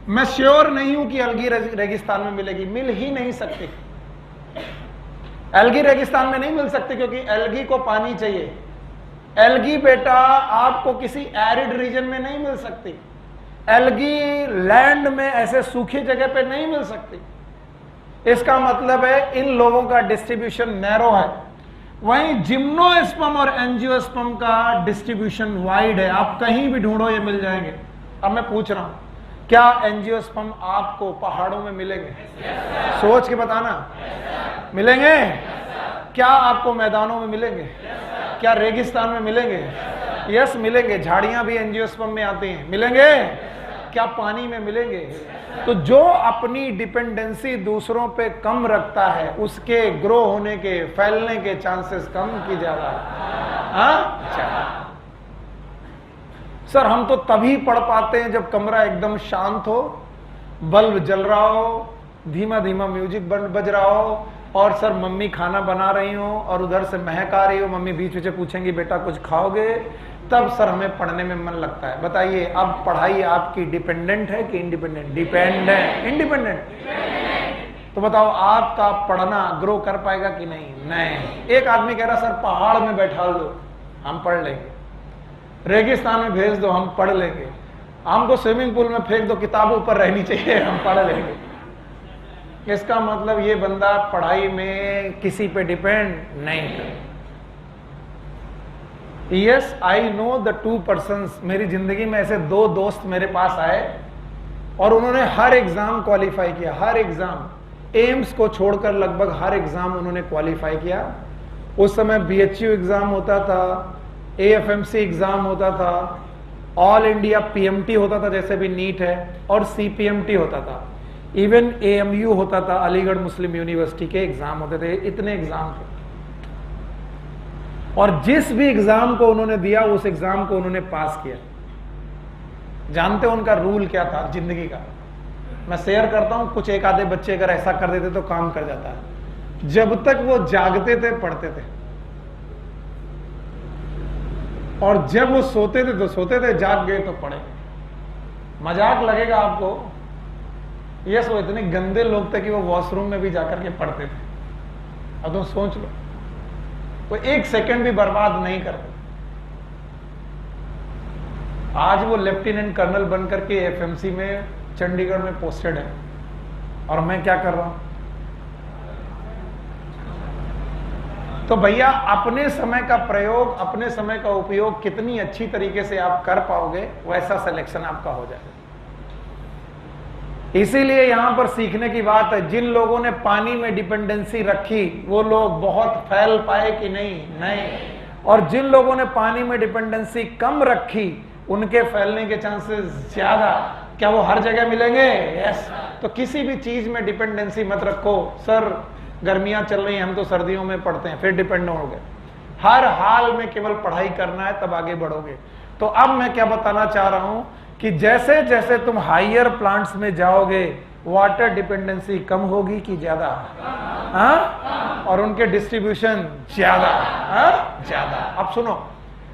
मैं श्योर नहीं हूं कि एल्गी रेगिस्तान में मिलेगी, मिल ही नहीं सकती। एल्गी रेगिस्तान में नहीं मिल सकती क्योंकि एल्गी को पानी चाहिए। एल्गी बेटा आपको किसी एरिड रीजन में नहीं मिल सकती। एल्गी लैंड में ऐसे सूखी जगह पे नहीं मिल सकती। इसका मतलब है इन लोगों का डिस्ट्रीब्यूशन नैरो है। वहीं जिम्नोस्पर्म और एंजियोस्पर्म का डिस्ट्रीब्यूशन वाइड है, आप कहीं भी ढूंढो ये मिल जाएंगे। अब मैं पूछ रहा हूं, क्या एंजियोस्पर्म आपको पहाड़ों में मिलेंगे? सोच के बताना। मिलेंगे? क्या आपको मैदानों में मिलेंगे? क्या रेगिस्तान में मिलेंगे? यस मिलेंगे। झाड़ियां भी एंजियोस्पर्म में आती हैं, मिलेंगे? क्या पानी में मिलेंगे? तो जो अपनी डिपेंडेंसी दूसरों पे कम रखता है उसके ग्रो होने के, फैलने के चांसेस कम की ज्यादा। सर हम तो तभी पढ़ पाते हैं जब कमरा एकदम शांत हो, बल्ब जल रहा हो, धीमा धीमा म्यूजिक बज रहा हो, और सर मम्मी खाना बना रही हो और उधर से महक आ रही हो, मम्मी बीच बीच पूछेंगी बेटा कुछ खाओगे, तब सर हमें पढ़ने में मन लगता है। बताइए अब पढ़ाई आपकी डिपेंडेंट है कि इंडिपेंडेंट? डिपेंडेंट। इंडिपेंडेंट। तो बताओ आपका पढ़ना ग्रो कर पाएगा कि नहीं? नहीं। एक आदमी कह रहा सर पहाड़ में बैठा दो हम पढ़ लेंगे, रेगिस्तान में भेज दो हम पढ़ लेंगे, हमको स्विमिंग पूल में फेंक दो, किताब ऊपर रहनी चाहिए हम पढ़ लेंगे। इसका मतलब ये बंदा पढ़ाई में किसी पे डिपेंड नहीं है। Yes I know the 2 persons. मेरी जिंदगी में ऐसे 2 दोस्त मेरे पास आए और उन्होंने हर एग्जाम क्वालिफाई किया, हर एग्जाम, एम्स को छोड़कर लगभग हर एग्जाम उन्होंने क्वालिफाई किया। उस समय BHU एग्जाम होता था, AFMC एग्जाम होता था, ऑल इंडिया PMT होता था जैसे भी नीट है, और CPMT होता था, इवन AMU होता था, अलीगढ़ मुस्लिम यूनिवर्सिटी के एग्जाम होते थे। इतने एग्जाम थे और जिस भी एग्जाम को उन्होंने दिया उस एग्जाम को उन्होंने पास किया। जानते हो उनका रूल क्या था जिंदगी का? मैं शेयर करता हूं, कुछ एक आधे बच्चे अगर ऐसा कर देते तो काम कर जाता है। जब तक वो जागते थे पढ़ते थे, और जब वो सोते थे तो सोते थे, जाग गए तो पढ़े। मजाक लगेगा आपको, यस वो इतने गंदे लोग थे कि वो वॉशरूम में भी जाकर के पढ़ते थे। अब तुम सोच लो, वो 1 सेकंड भी बर्बाद नहीं करते। आज वो लेफ्टिनेंट कर्नल बनकर के FMC में चंडीगढ़ में पोस्टेड है, और मैं क्या कर रहा हूं? तो भैया अपने समय का प्रयोग, अपने समय का उपयोग कितनी अच्छी तरीके से आप कर पाओगे, वैसा सिलेक्शन आपका हो जाएगा। इसीलिए यहां पर सीखने की बात है, जिन लोगों ने पानी में डिपेंडेंसी रखी वो लोग बहुत फैल पाए कि नहीं? नहीं। और जिन लोगों ने पानी में डिपेंडेंसी कम रखी उनके फैलने के चांसेस ज्यादा। क्या वो हर जगह मिलेंगे? यस। तो किसी भी चीज में डिपेंडेंसी मत रखो। सर गर्मियां चल रही हैं, हम तो सर्दियों में पढ़ते हैं, फिर डिपेंड हो गए। हर हाल में केवल पढ़ाई करना है, तब आगे बढ़ोगे। तो अब मैं क्या बताना चाह रहा हूं कि जैसे जैसे तुम हायर प्लांट्स में जाओगे वाटर डिपेंडेंसी कम होगी कि ज्यादा? और उनके डिस्ट्रीब्यूशन ज्यादा। ज्यादा। अब सुनो,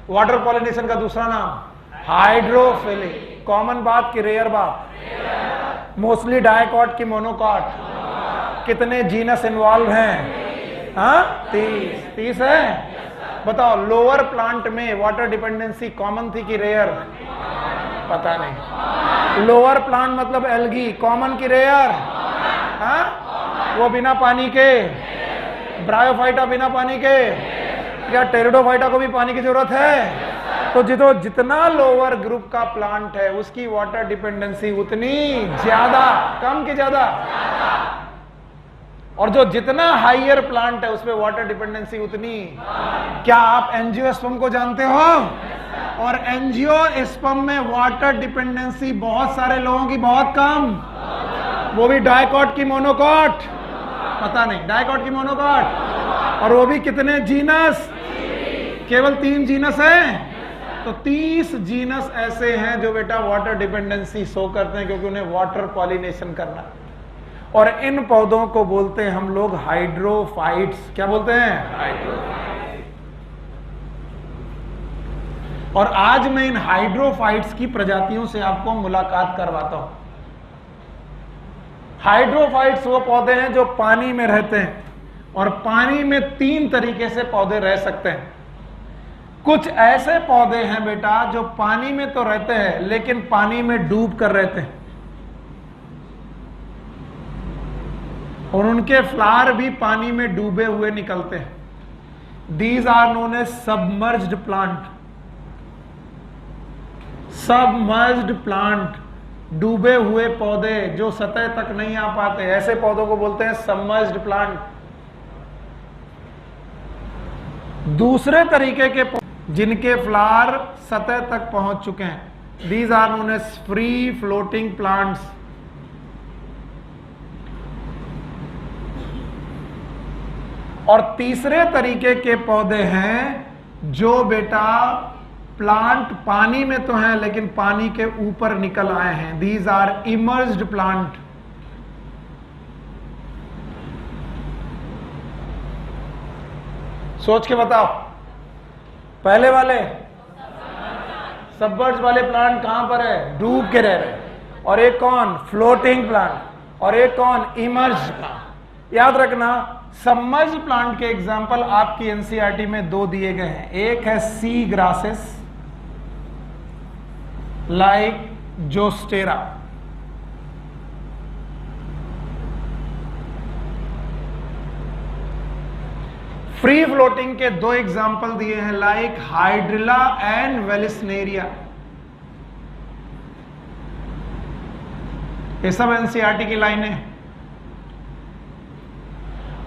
वाटर पॉलिनेशन का दूसरा नाम हाइड्रोफिलिक। कॉमन बात की रेयर बात? मोस्टली डायकॉट की मोनोकॉट। कितने जीनस इन्वॉल्व हैं? 30 है। बताओ लोअर प्लांट में वाटर डिपेंडेंसी कॉमन थी कि रेयर? पता नहीं। लोअर प्लांट मतलब एल्गी, कॉमन की रेयर? वो बिना पानी के? ब्रायोफाइटा बिना पानी के? क्या टेरिडोफाइटा को भी पानी की जरूरत है? तो जितना लोअर ग्रुप का प्लांट है उसकी वाटर डिपेंडेंसी उतनी ज्यादा। कम की ज्यादा? और जो जितना हाइयर प्लांट है उसमें वाटर डिपेंडेंसी उतनी। क्या आप एंजियोस्पर्म को जानते हो? और एंजियोस्पर्म में वाटर डिपेंडेंसी बहुत सारे लोगों की बहुत कम, वो भी डायकॉट की मोनोकॉट? पता नहीं। डायकॉट की मोनोकॉट। और वो भी कितने जीनस? केवल 3 जीनस है। तो 30 जीनस ऐसे हैं जो बेटा वाटर डिपेंडेंसी शो करते हैं, क्योंकि उन्हें वाटर पॉलिनेशन करना। और इन पौधों को बोलते हैं हम लोग हाइड्रोफाइट्स। क्या बोलते हैं? हाइड्रोफाइट्स। और आज मैं इन हाइड्रोफाइट्स की प्रजातियों से आपको मुलाकात करवाता हूं। हाइड्रोफाइट्स वो पौधे हैं जो पानी में रहते हैं, और पानी में 3 तरीके से पौधे रह सकते हैं। कुछ ऐसे पौधे हैं बेटा जो पानी में तो रहते हैं लेकिन पानी में डूब कर रहते हैं, और उनके फ्लावर भी पानी में डूबे हुए निकलते हैं। These are known as submerged plant. Submerged plant, डूबे हुए पौधे जो सतह तक नहीं आ पाते, ऐसे पौधों को बोलते हैं सबमर्ज्ड प्लांट। दूसरे तरीके के जिनके फ्लावर सतह तक पहुंच चुके हैं, these are known as free floating plants. और तीसरे तरीके के पौधे हैं जो बेटा प्लांट पानी में तो हैं लेकिन पानी के ऊपर निकल आए हैं, दीज आर इमर्ज्ड प्लांट। सोच के बताओ, पहले वाले सबमर्ज वाले प्लांट कहां पर है? डूब के रह रहे। और एक कौन? Floating plant. और एक कौन? Emerged plant. याद रखना, सबमर्ज प्लांट के एग्जाम्पल आपकी एनसीईआरटी में दो दिए गए हैं। एक है sea grasses like zostera, free floating के दो एग्जाम्पल दिए हैं लाइक हाइड्रिला एंड वेलिस्नेरिया। ये सब एनसीईआरटी की लाइनें।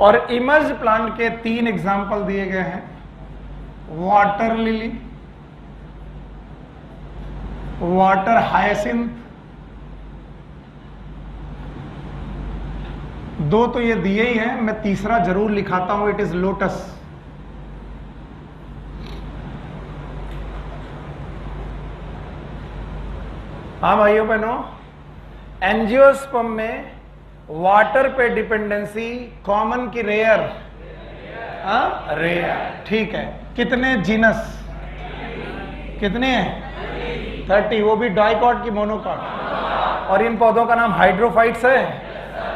और इमर्ज प्लांट के तीन एग्जाम्पल दिए गए हैं, वाटर लिली, वाटर हायसिंथ। दो तो ये दिए ही हैं, मैं तीसरा जरूर लिखाता हूं, इट इज लोटस। हाँ भाइयों बहनों, एंजियोस्पर्म में वाटर पे डिपेंडेंसी कॉमन की रेयर? रेयर। ठीक है। कितने जीनस? कितने हैं? 30। वो भी डाइकॉट की मोनोकॉट। और इन पौधों का नाम हाइड्रोफाइट्स है।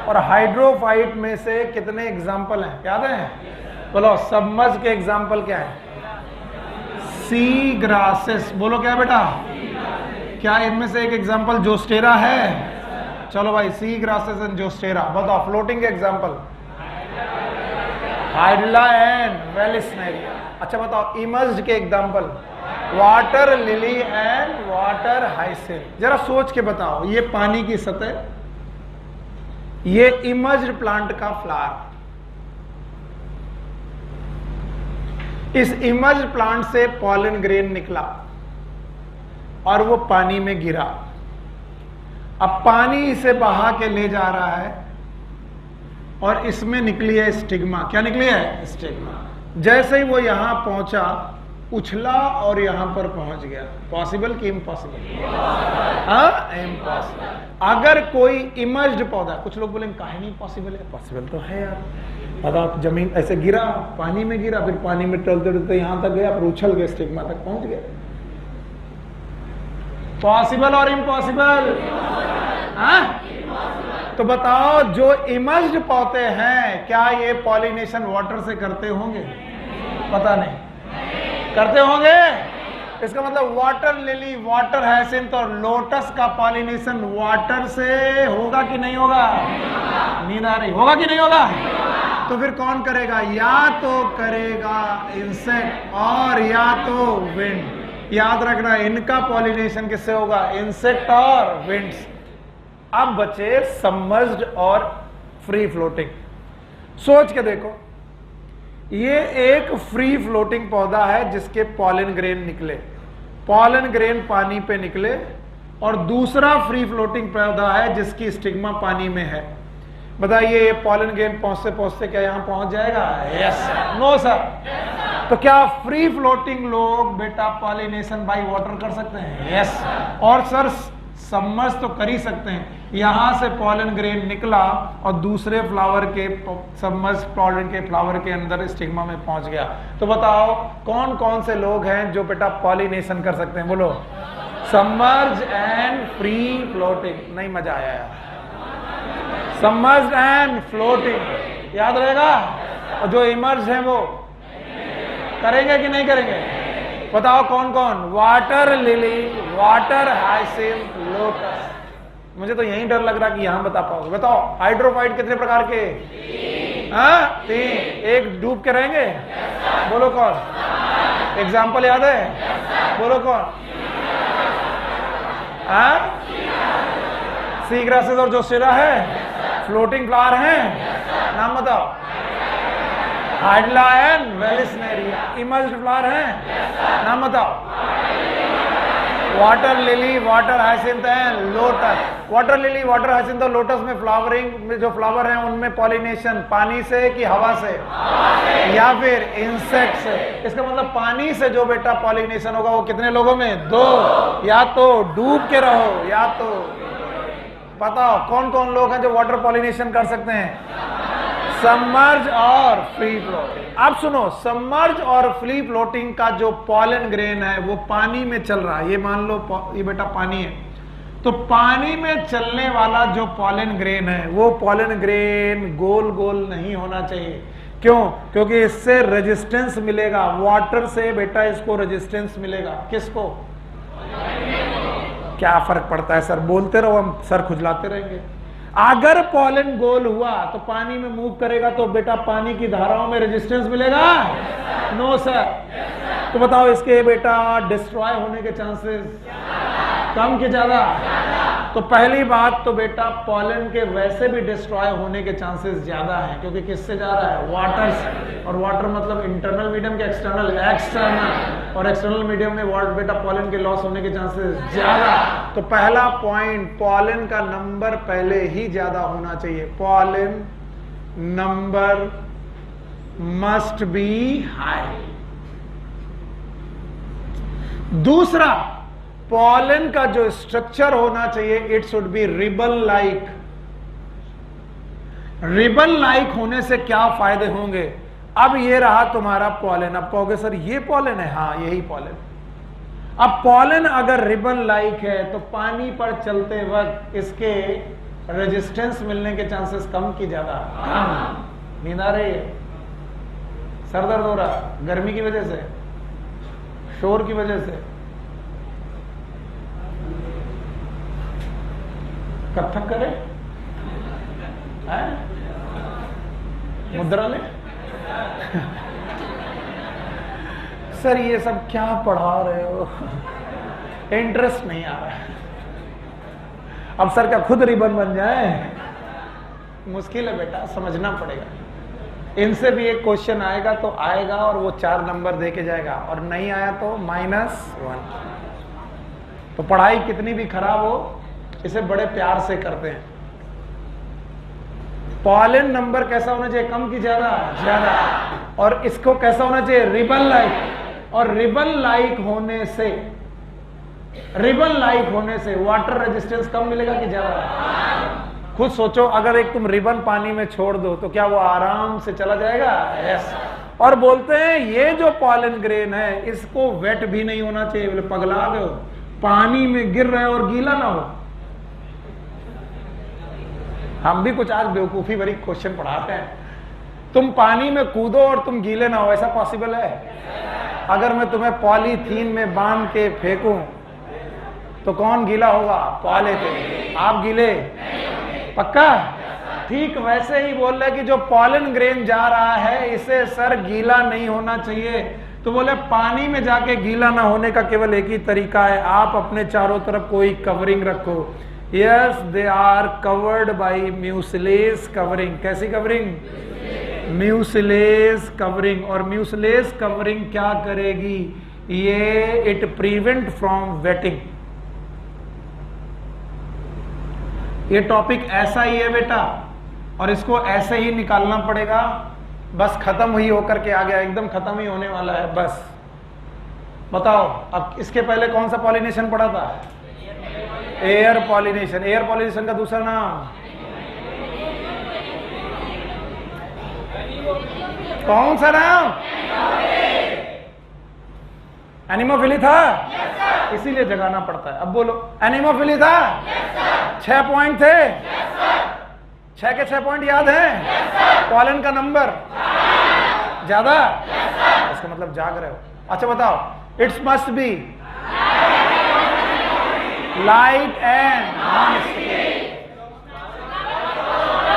और हाइड्रोफाइट में से कितने एग्जाम्पल हैं याद है? बोलो, सबमर्ज के एग्जाम्पल क्या है? Sea grasses. बोलो क्या बेटा? क्या इनमें से एक एग्जाम्पल जोस्टेरा है? चलो भाई, सी ग्रासेस एंड जोस्टेरा। बताओ फ्लोटिंग के एग्जाम्पल? Hydrilla and Vallisneria. अच्छा बताओ इमर्ज्ड के example? Water lily and water hyacinth. जरा सोच के बताओ, ये पानी की सतह, ये इमर्ज्ड प्लांट का फ्लावर। इस इमर्ज्ड प्लांट से पॉलन ग्रेन निकला और वो पानी में गिरा। अब पानी इसे बहा के ले जा रहा है और इसमें निकली है स्टिग्मा। क्या निकली है? स्टिग्मा। जैसे ही वो यहां पहुंचा, उछला और यहां पर पहुंच गया। पॉसिबल कि इम्पॉसिबल? इम्पॉसिबल। अगर कोई इमर्ज्ड पौधा, कुछ लोग बोलेंगे काहे नहीं पॉसिबल है? पॉसिबल तो है यार। बताओ, जमीन ऐसे गिरा, पानी में गिरा, फिर पानी में टलते टलते यहां तक गया, फिर उछल के स्टिग्मा तक पहुंच गया। पॉसिबल और इम्पॉसिबल? तो बताओ, जो इमर्ज्ड पौधे हैं क्या ये पॉलिनेशन वाटर से करते होंगे? पता नहीं। करते होंगे? इसका मतलब वाटर लिली, वाटर हायसिंथ और लोटस का पॉलिनेशन वाटर से होगा कि नहीं होगा? नींद आ रही? होगा कि नहीं होगा? तो फिर कौन करेगा? या तो करेगा इंसेक्ट और या तो विंड। याद रखना, इनका पॉलिनेशन किससे होगा? इंसेक्ट और विंड्स। अब बचे सबमर्ज्ड और फ्री फ्लोटिंग। सोच के देखो, ये एक फ्री फ्लोटिंग पौधा है जिसके पॉलन ग्रेन निकले, पॉलन ग्रेन पानी पे निकले, और दूसरा फ्री फ्लोटिंग पौधा है जिसकी स्टिग्मा पानी में है। बताइए, ये पॉलन ग्रेन पहुंचते पहुंचते क्या यहां पहुंच जाएगा? यस। No sir. तो क्या फ्री फ्लोटिंग लोग बेटा पॉलिनेशन बाय वाटर कर सकते हैं? यस। और सर सबमर्ज तो कर ही सकते हैं। यहां से पॉलन ग्रेन निकला और दूसरे फ्लावर के सबमर्ज पॉलन के फ्लावर के अंदर स्टिग्मा में पहुंच गया। तो बताओ कौन कौन से लोग हैं जो बेटा पॉलिनेशन कर सकते हैं? बोलो। Submerge and free floating. नहीं मजा आया यार। सबमर्ज एंड फ्लोटिंग याद रहेगा। और जो इमर्ज हैं वो करेंगे कि नहीं करेंगे? बताओ कौन कौन? Water lily, water hyacinth, lotus. मुझे तो यही डर लग रहा कि यहां बता पाओगे। बताओ हाइड्रोफाइट कितने प्रकार के? 3। एक डूब के रहेंगे, बोलो कौन? एग्जाम्पल याद है, बोलो कौन? सी ग्रासेस और जोसेरा है। फ्लोटिंग फ्लावर है, नाम बताओ। हाइड्ला एंड वेलिस्नेरिया। इमल्स्ड फ्लावर है, नाम बताओ। Water lily, water hyacinth and lotus. Water lily, water hyacinth और लोटस में फ्लावरिंग में जो फ्लावर हैं उनमें पॉलिनेशन पानी से कि हवा से या फिर इंसेक्ट से? इसका मतलब पानी से जो बेटा पॉलिनेशन होगा वो कितने लोगों में? 2। या तो डूब के रहो या तो बताओ कौन कौन लोग हैं जो वाटर पॉलिनेशन कर सकते हैं? सबमर्ज और फ्री फ्लोटिंग। अब सुनो, सबमर्ज और फ्री फ्लोटिंग का जो पॉलन ग्रेन है वो पानी में चल रहा है। ये मान लो ये बेटा पानी है, तो पानी में चलने वाला जो पॉलन ग्रेन है वो पॉलन ग्रेन गोल गोल नहीं होना चाहिए। क्यों? क्योंकि इससे रेजिस्टेंस मिलेगा वाटर से बेटा, इसको रेजिस्टेंस मिलेगा। किसको? क्या फर्क पड़ता है सर, बोलते रहो, हम सर खुजलाते रहेंगे। अगर पॉलन गोल हुआ तो पानी में मूव करेगा तो बेटा पानी की धाराओं में रेजिस्टेंस मिलेगा? No sir. तो बताओ इसके बेटा डिस्ट्रॉय होने के चांसेस कम के ज्यादा? तो पहली बात तो बेटा पॉलन के वैसे भी डिस्ट्रॉय होने के चांसेस ज्यादा हैं, क्योंकि किससे जा रहा है? वाटर से। और वाटर मतलब इंटरनल मीडियम के एक्सटर्नल? एक्सटर्नल। और एक्सटर्नल मीडियम में वाटर बेटा पॉलन के लॉस होने के चांसेस ज्यादा। तो पहला पॉइंट, पॉलन का नंबर पहले ही ज्यादा होना चाहिए। Pollen number must be high. दूसरा, पॉलन का जो स्ट्रक्चर होना चाहिए it should B ribbon like. Ribbon like होने से क्या फायदे होंगे? अब ये रहा तुम्हारा पॉलन। अब कहोगे सर ये पॉलन है? हाँ यही पॉलन। अब पॉलन अगर रिबन लाइक है तो पानी पर चलते वक्त इसके रेजिस्टेंस मिलने के चांसेस कम की ज्यादा? नींद आ रही है? सर दर्द हो रहा? गर्मी की वजह से? शोर की वजह से? कथक करे? मुद्रा ले? सर ये सब क्या पढ़ा रहे हो? इंटरेस्ट नहीं आ रहा है। अब सर क्या खुद रिबन बन जाए? मुश्किल है बेटा, समझना पड़ेगा। इनसे भी एक क्वेश्चन आएगा तो आएगा और वो 4 नंबर दे के जाएगा, और नहीं आया तो -1। तो पढ़ाई कितनी भी खराब हो इसे बड़े प्यार से करते हैं। पॉलन नंबर कैसा होना चाहिए? कम की ज्यादा? ज्यादा। और इसको कैसा होना चाहिए? Ribbon like. और रिबन लाइक होने से, रिबन लाइक होने से वाटर रेजिस्टेंस कम मिलेगा कि ज्यादा? खुद सोचो, अगर एक तुम रिबन पानी में छोड़ दो तो क्या वो आराम से चला जाएगा? यस। और बोलते हैं ये जो पॉलन ग्रेन है इसको वेट भी नहीं होना चाहिए। बोले पगला गए हो, पानी में गिर रहे हो और गीला ना हो। हम भी कुछ आज बेवकूफी भरी क्वेश्चन पढ़ाते हैं। तुम पानी में कूदो और तुम गीले ना हो, ऐसा पॉसिबल है? अगर मैं तुम्हें पॉलीथीन में बांध के फेंकूं तो कौन गीला होगा? पॉलीथीन। आप गीले? पक्का? ठीक वैसे ही बोल रहे कि जो पॉलन ग्रेन जा रहा है इसे सर गीला नहीं होना चाहिए। तो बोले पानी में जाके गीला ना होने का केवल एक ही तरीका है, आप अपने चारों तरफ कोई कवरिंग रखो। Yes, they are covered by mucilage covering. कैसी कवरिंग? Mucilage covering. और म्यूसिलेज कवरिंग क्या करेगी? ये इट प्रिवेंट फ्रॉम वेटिंग। ये टॉपिक ऐसा ही है बेटा, और इसको ऐसे ही निकालना पड़ेगा। बस खत्म हुई होकर के आ गया, एकदम खत्म ही होने वाला है बस। बताओ अब इसके पहले कौन सा पॉलिनेशन पढ़ा था? Air pollination. एयर पॉलिनेशन का दूसरा नाम कौन सा नाम? एनिमोफिली था? इसीलिए जगाना पड़ता है। अब बोलो, एनिमोफिली था? 6 पॉइंट थे? 6 के 6 पॉइंट याद है? पॉलन का नंबर ज्यादा? इसका मतलब जाग रहे हो। अच्छा बताओ, it's must be light and non sticky.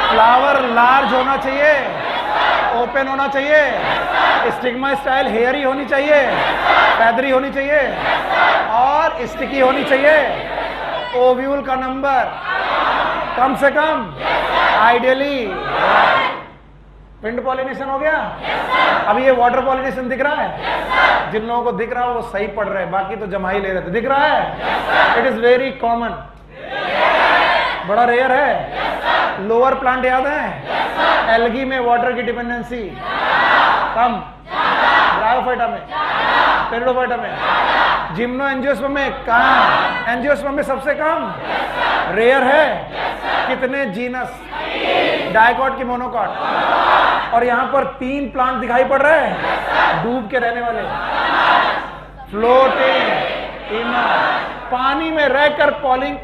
Flower large होना चाहिए, ओपन होना चाहिए, स्टिग्मा स्टाइल हेयरी होनी चाहिए, पैदरी होनी चाहिए और स्टिकी होनी चाहिए। ओव्यूल का नंबर कम से कम आइडियली। पिंड पॉलिनेशन हो गया। अब ये वाटर पॉलिनेशन दिख रहा है? जिन लोगों को दिख रहा है वो सही पढ़ रहे हैं, बाकी तो जमाई ले रहे थे। दिख रहा है? इट इज वेरी कॉमन, बड़ा रेयर है। लोअर प्लांट याद है? एल्गी में वाटर की डिपेंडेंसी कम, ब्रायोफाइटा में, पेरिडोफाइटा में, जिम्नो एंजियोस्पर्म में कम, एंजियोस्पर्म में सबसे कम। रेयर है। कितने जीनस? डाइकॉट की मोनोकॉट। और यहां पर 3 प्लांट दिखाई पड़ रहे हैं डूब के रहने वाले, फ्लोटिंग इमर। पानी में रहकर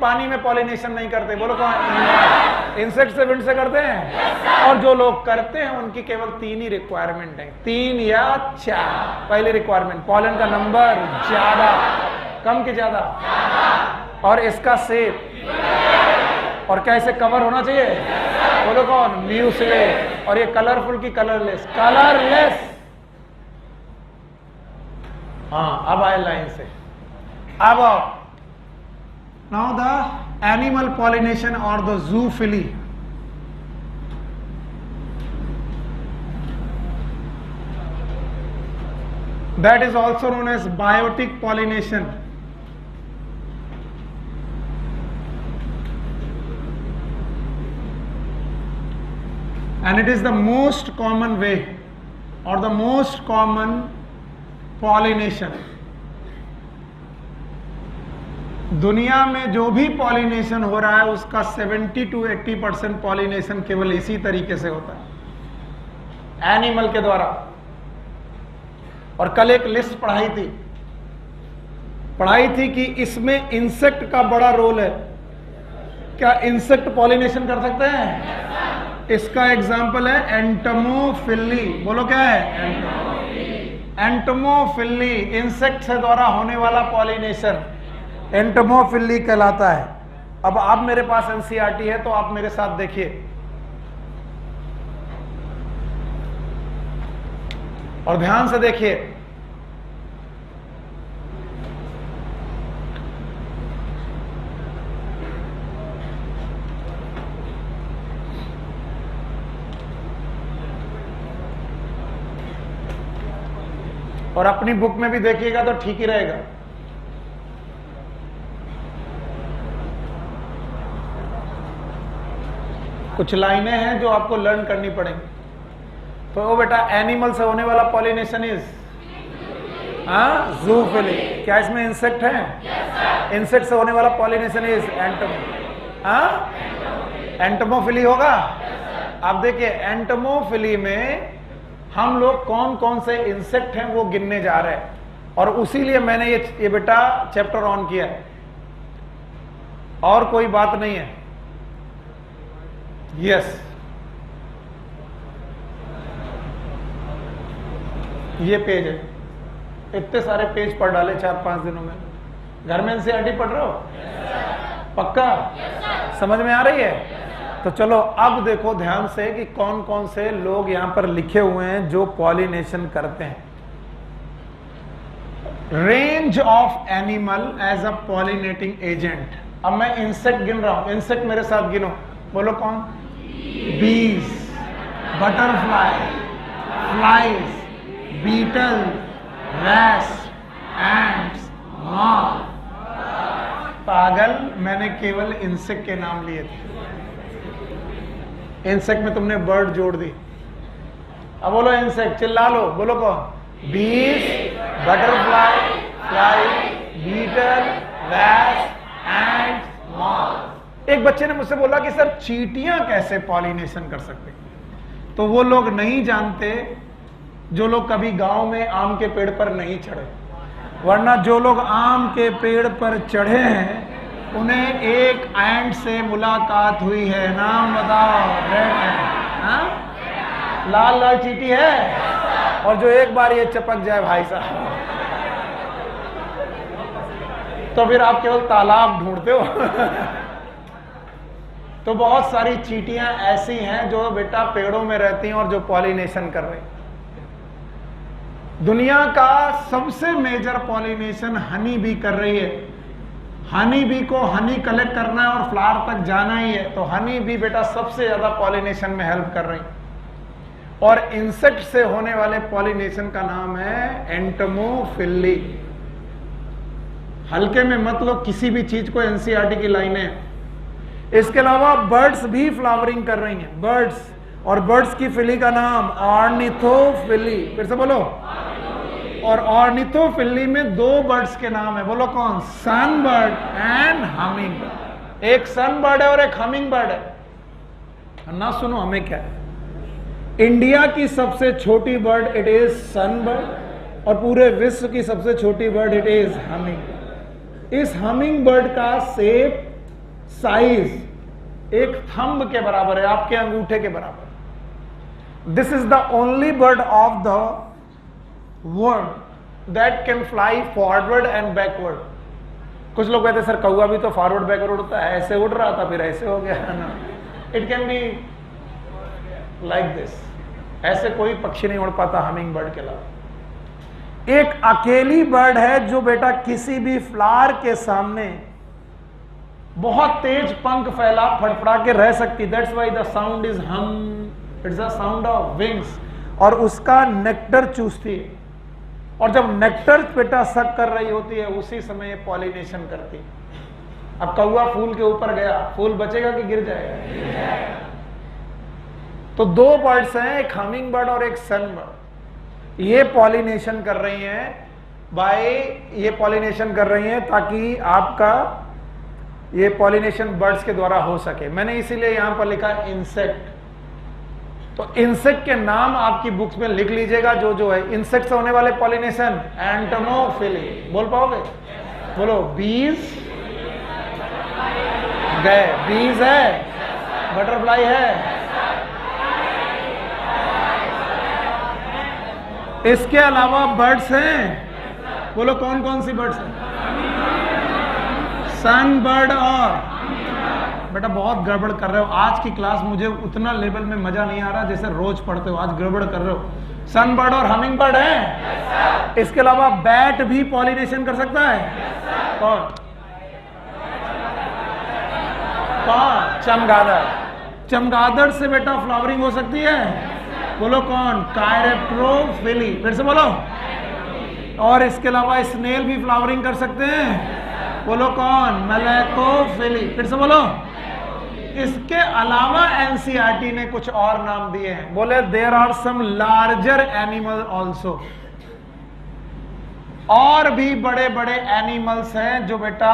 पानी में पॉलिनेशन नहीं करते। बोलो कौन? इंसेक्ट से विंड से करते हैं। और जो लोग करते हैं उनकी केवल 3 ही रिक्वायरमेंट है, 3 या 4। पहली रिक्वायरमेंट पॉलन का नंबर ज्यादा, कम के ज्यादा, और इसका शेप, और कैसे कवर होना चाहिए? बोलो कौन? म्यूसिलेट। और ये कलरफुल की कलरलेस? कलरलेस। हाँ, अब आए लाइन से। अब नाउ द एनिमल पॉलिनेशन और the zoophily. That is also known as biotic pollination. And it is the most common way or the most common pollination. दुनिया में जो भी पॉलिनेशन हो रहा है उसका 70 to 80% पॉलिनेशन केवल इसी तरीके से होता है, एनिमल के द्वारा। और कल एक लिस्ट पढ़ाई थी कि इसमें इंसेक्ट का बड़ा रोल है। क्या इंसेक्ट पॉलिनेशन कर सकते हैं? इसका एग्जाम्पल है एंटमोफिली। बोलो क्या है? एंटमोफिली। इंसेक्ट से द्वारा होने वाला पॉलिनेशन एंटमोफिली कहलाता है। अब आप मेरे पास एनसीईआरटी है तो आप मेरे साथ देखिए, और ध्यान से देखिए। और अपनी बुक में भी देखिएगा तो ठीक ही रहेगा। कुछ लाइनें हैं जो आपको लर्न करनी पड़ेंगी। तो वो बेटा, एनिमल से होने वाला पॉलिनेशन इज जूफिली। क्या इसमें इंसेक्ट है? इंसेक्ट से होने वाला पॉलिनेशन इज एंटमोफिली होगा। आप देखिए, एंटमोफिली में हम लोग कौन कौन से इंसेक्ट हैं वो गिनने जा रहे हैं, और उसीलिए मैंने ये बेटा चैप्टर ऑन किया है, और कोई बात नहीं है। यस, ये पेज है। इतने सारे पेज पढ़ डाले 4-5 दिनों में। घर में एनसीईआरटी पढ़ रहे हो? पक्का? समझ में आ रही है? तो चलो अब देखो ध्यान से कि कौन कौन से लोग यहां पर लिखे हुए हैं जो पॉलिनेशन करते हैं। Range of animal as a pollinating agent. अब मैं इंसेक्ट गिन रहा हूं, इंसेक्ट मेरे साथ गिनो। बोलो कौन? Bees, butterfly, flies, beetle, rats, ants, moth. पागल, मैंने केवल इंसेक्ट के नाम लिए थे। इंसेक्ट में तुमने बर्ड जोड़ दी। अब बोलो इंसेक्ट, चिल्ला लो। बोलो कौन? Bees, butterfly, fly, beetle, rats, ants, moth. एक बच्चे ने मुझसे बोला कि सर चींटियां कैसे पॉलिनेशन कर सकते? तो वो लोग नहीं जानते जो लोग कभी गांव में आम के पेड़ पर नहीं चढ़े, वरना जो लोग आम के पेड़ पर चढ़े हैं उन्हें एक एंट से मुलाकात हुई है। नाम बताओ। रेड एंट। लाल लाल चींटी है, और जो एक बार ये चपक जाए भाई साहब, तो फिर आप केवल तालाब ढूंढते हो। तो बहुत सारी चींटियां ऐसी हैं जो बेटा पेड़ों में रहती हैं और जो पॉलिनेशन कर रही हैं। दुनिया का सबसे मेजर पॉलिनेशन हनी बी कर रही है। हनी बी को हनी कलेक्ट करना है और फ्लावर तक जाना ही है, तो हनी बी बेटा सबसे ज्यादा पॉलिनेशन में हेल्प कर रही है। और इंसेक्ट से होने वाले पॉलिनेशन का नाम है एंटमोफिली। हल्के में मत लो किसी भी चीज को, एनसीईआरटी की लाइनें। इसके अलावा बर्ड्स भी फ्लावरिंग कर रही हैं, बर्ड्स। और बर्ड्स की फिली का नाम ऑर्निथोफिली। फिर से बोलो। और ऑर्निथोफिली में दो बर्ड्स के नाम है, बोलो कौन? सन बर्ड एंड हमिंग बर्ड। एक सन बर्ड है और एक हमिंग बर्ड है ना। सुनो हमें क्या है, इंडिया की सबसे छोटी bird it is sun bird, और पूरे विश्व की सबसे छोटी bird it is humming bird. इस हमिंग बर्ड का शेप, साइज एक थंब के बराबर है, आपके अंगूठे के बराबर। This is the only bird of the world that can fly forward and backward. कुछ लोग कहते हैं सर कौवा भी तो फॉरवर्ड बैकवर्ड उड़ता है, ऐसे उड़ रहा था फिर ऐसे हो गया ना। It can be like this. ऐसे कोई पक्षी नहीं उड़ पाता हमिंग बर्ड के अलावा। एक अकेली बर्ड है जो बेटा किसी भी फ्लावर के सामने बहुत तेज पंख फैला फड़फड़ा के रह सकती। That's why the sound is hum, it's the sound of wings. और उसका नेक्टर चूसती है, और जब नेक्टर बेटा सक कर रही होती है उसी समय ये पॉलिनेशन करती है। अब कौवा फूल के ऊपर गया, फूल बचेगा कि गिर जाएगा? तो दो बर्ड्स हैं, एक हमिंग बर्ड और एक सन बर्ड। ये पॉलिनेशन कर रही हैं ये पॉलिनेशन कर रही हैं ताकि आपका ये पॉलिनेशन बर्ड्स के द्वारा हो सके। मैंने इसीलिए यहां पर लिखा इंसेक्ट। तो इंसेक्ट के नाम आपकी बुक्स में लिख लीजिएगा जो जो है। इंसेक्ट से होने वाले पॉलिनेशन एंटमोफिली। बोल पाओगे? बोलो। बीज गए, बीज है, बटरफ्लाई है। इसके अलावा बर्ड्स हैं, बोलो कौन कौन सी बर्ड्स हैं? सन बर्ड और बेटा बहुत गड़बड़ कर रहे हो आज की क्लास। मुझे उतना लेवल में मजा नहीं आ रहा जैसे रोज पढ़ते हो, आज गड़बड़ कर रहे हो। सन बर्ड और हमिंग बर्ड है। इसके अलावा बैट भी पॉलिनेशन कर सकता है। कौन? चमगादड़। चमगादड़ से बेटा फ्लावरिंग हो सकती है। बोलो कौन? कायरेप्टरोफिली। फिर से बोलो। और इसके अलावा स्नेल भी फ्लावरिंग कर सकते हैं। बोलो कौन? मलेकोफिली। फिर से बोलो। इसके अलावा एनसीईआरटी ने कुछ और नाम दिए हैं। बोले there are some larger animal also. और भी बड़े बड़े एनिमल्स हैं जो बेटा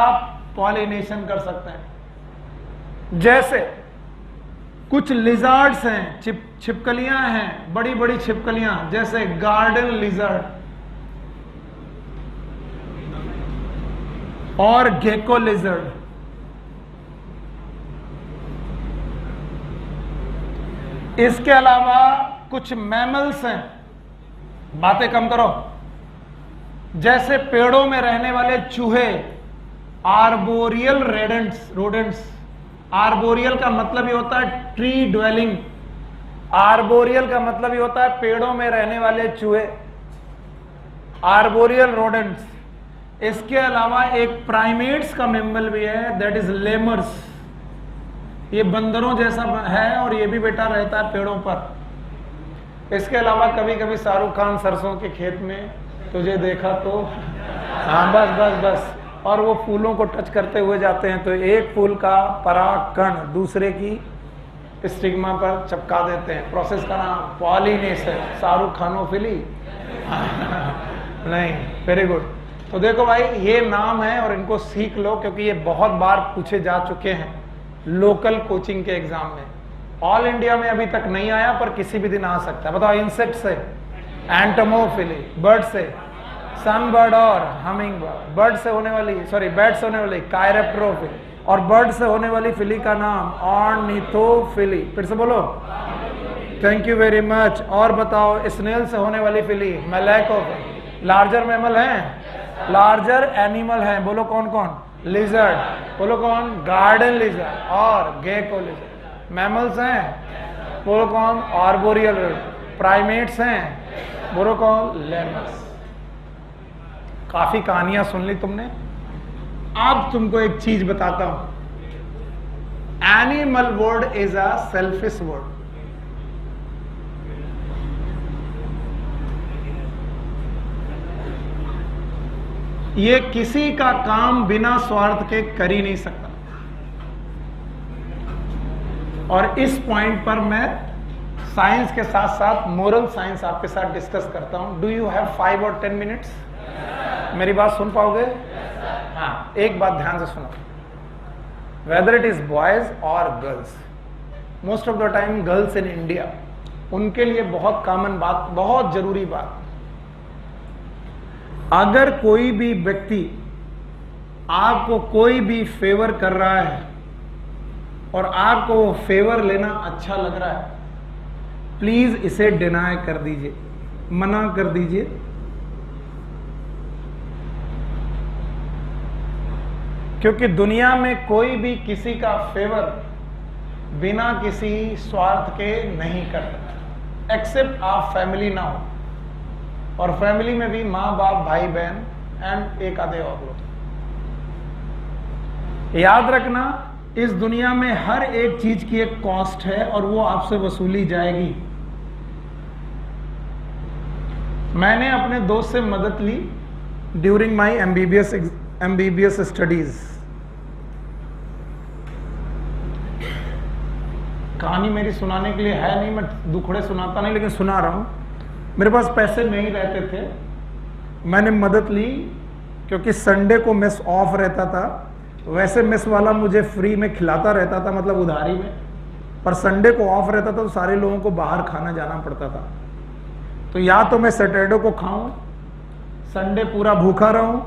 पॉलिनेशन कर सकते हैं। जैसे कुछ लिजर्ड्स हैं, छिपकलियां हैं, बड़ी बड़ी छिपकलियां, जैसे गार्डन लिजर्ड और गेको लिजर्ड। इसके अलावा कुछ मैमल्स हैं, बातें कम करो, जैसे पेड़ों में रहने वाले चूहे, आर्बोरियल रोडेंट्स। आर्बोरियल का मतलब ये होता है ट्री ड्वेलिंग। आर्बोरियल का मतलब ये होता है पेड़ों में रहने वाले चूहे, आर्बोरियल रोडेंट्स। इसके अलावा एक प्राइमेट्स का मेमल भी है, दैट इज लेमर्स। ये बंदरों जैसा है और ये भी बेटा रहता है पेड़ों पर। इसके अलावा कभी कभी शाहरुख खान सरसों के खेत में तुझे देखा तो, हाँ बस और वो फूलों को टच करते हुए जाते हैं, तो एक फूल का परागकण दूसरे की स्टिग्मा पर चिपका देते हैं। प्रोसेस का नाम पॉलिनेशन। शाहरुख खानोफिली नहीं, वेरी गुड। तो देखो भाई ये नाम है और इनको सीख लो, क्योंकि ये बहुत बार पूछे जा चुके हैं लोकल कोचिंग के एग्जाम में। ऑल इंडिया में अभी तक नहीं आया, पर किसी भी दिन आ सकता है। बताओ। इंसेक्ट से एंटमोफिली, बर्ड से सन बर्ड और हमिंग बर्ड, बर्ड से होने वाली बैट से होने वाली कायरेप्टरोफिली, और बर्ड से होने वाली फिली का नाम ऑर्निथोफिली। फिर से बोलो। Thank you very much. और बताओ स्नेल से होने वाली फिली मलेकोफिली। लार्जर मैमल हैं लार्जर एनिमल हैं, बोलो कौन कौन? लिजर्ड, बोलो कौन? गार्डन लिजर्ड और गेको लिजर्ड। मैमल्स हैं, बोलो कौन? आर्बोरियल। प्राइमेट्स हैं, बोलो कौन? लेमर्स। काफी कहानियां सुन ली तुमने। अब तुमको एक चीज बताता हूं, animal word is a selfish word. ये किसी का काम बिना स्वार्थ के कर ही नहीं सकता। और इस पॉइंट पर मैं साइंस के साथ साथ मोरल साइंस आपके साथ डिस्कस करता हूं। डू यू हैव 5 और 10 मिनट्स? मेरी बात सुन पाओगे? हाँ, एक बात ध्यान से सुनो। वेदर इट इज बॉयज और girls, most of the time girls in India, उनके लिए बहुत कॉमन बात, बहुत जरूरी बात, अगर कोई भी व्यक्ति आपको कोई भी फेवर कर रहा है और आपको वो फेवर लेना अच्छा लग रहा है, प्लीज इसे डिनाई कर दीजिए, मना कर दीजिए। क्योंकि दुनिया में कोई भी किसी का फेवर बिना किसी स्वार्थ के नहीं करता, एक्सेप्ट आप फैमिली ना हो, और फैमिली में भी माँ बाप भाई बहन एंड एक आधे और लोग। याद रखना, इस दुनिया में हर एक चीज की एक कॉस्ट है और वो आपसे वसूली जाएगी। मैंने अपने दोस्त से मदद ली ड्यूरिंग माई एमबीबीएस स्टडीज। कहानी मेरी सुनाने के लिए है नहीं, मैं दुखड़े सुनाता नहीं, लेकिन सुना रहा हूं। मेरे पास पैसे नहीं रहते थे, मैंने मदद ली क्योंकि संडे को मेस ऑफ रहता था। वैसे मेस वाला मुझे फ्री में खिलाता रहता था, मतलब उधारी में, पर संडे को ऑफ रहता था तो सारे लोगों को बाहर खाना जाना पड़ता था। तो या तो मैं सैटरडे को खाऊं, संडे पूरा भूखा रहूं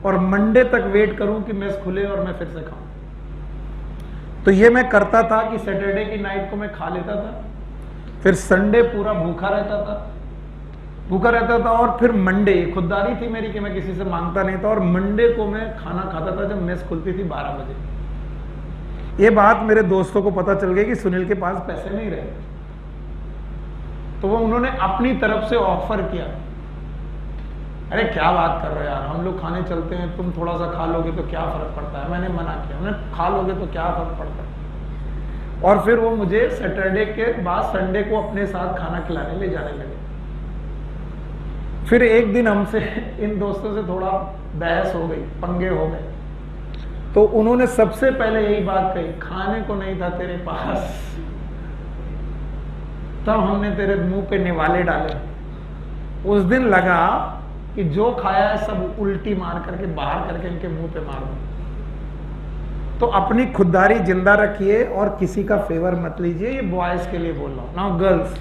और मंडे तक वेट करूं कि मेस खुले और मैं फिर से खाऊं। तो ये मैं करता था कि सैटरडे की नाइट को मैं खा लेता था, फिर संडे पूरा भूखा रहता था और फिर मंडे, खुददारी थी मेरी कि मैं किसी से मांगता नहीं था, और मंडे को मैं खाना खाता था जब मेस खुलती थी 12 बजे। ये बात मेरे दोस्तों को पता चल गई कि सुनील के पास पैसे नहीं रहे, तो वो उन्होंने अपनी तरफ से ऑफर किया, अरे क्या बात कर रहे हो यार, हम लोग खाने चलते हैं, तुम थोड़ा सा खा लोगे तो क्या फर्क पड़ता है। मैंने मना किया, मैंने खा लोगे तो क्या फर्क पड़ता है। और फिर वो मुझे सैटरडे के बाद संडे को अपने साथ खाना खिलाने ले जाने लगे। फिर एक दिन हमसे इन दोस्तों से थोड़ा बहस हो गई, पंगे हो गए, तो उन्होंने सबसे पहले यही बात कही, खाने को नहीं था तेरे पास, तब हमने तेरे मुंह पे निवाले डाले। उस दिन लगा कि जो खाया है सब उल्टी मार करके बाहर करके इनके मुंह पे मार दो। तो अपनी खुददारी जिंदा रखिए और किसी का फेवर मत लीजिए। ये बॉयज के लिए बोल रहा हूं। Now girls,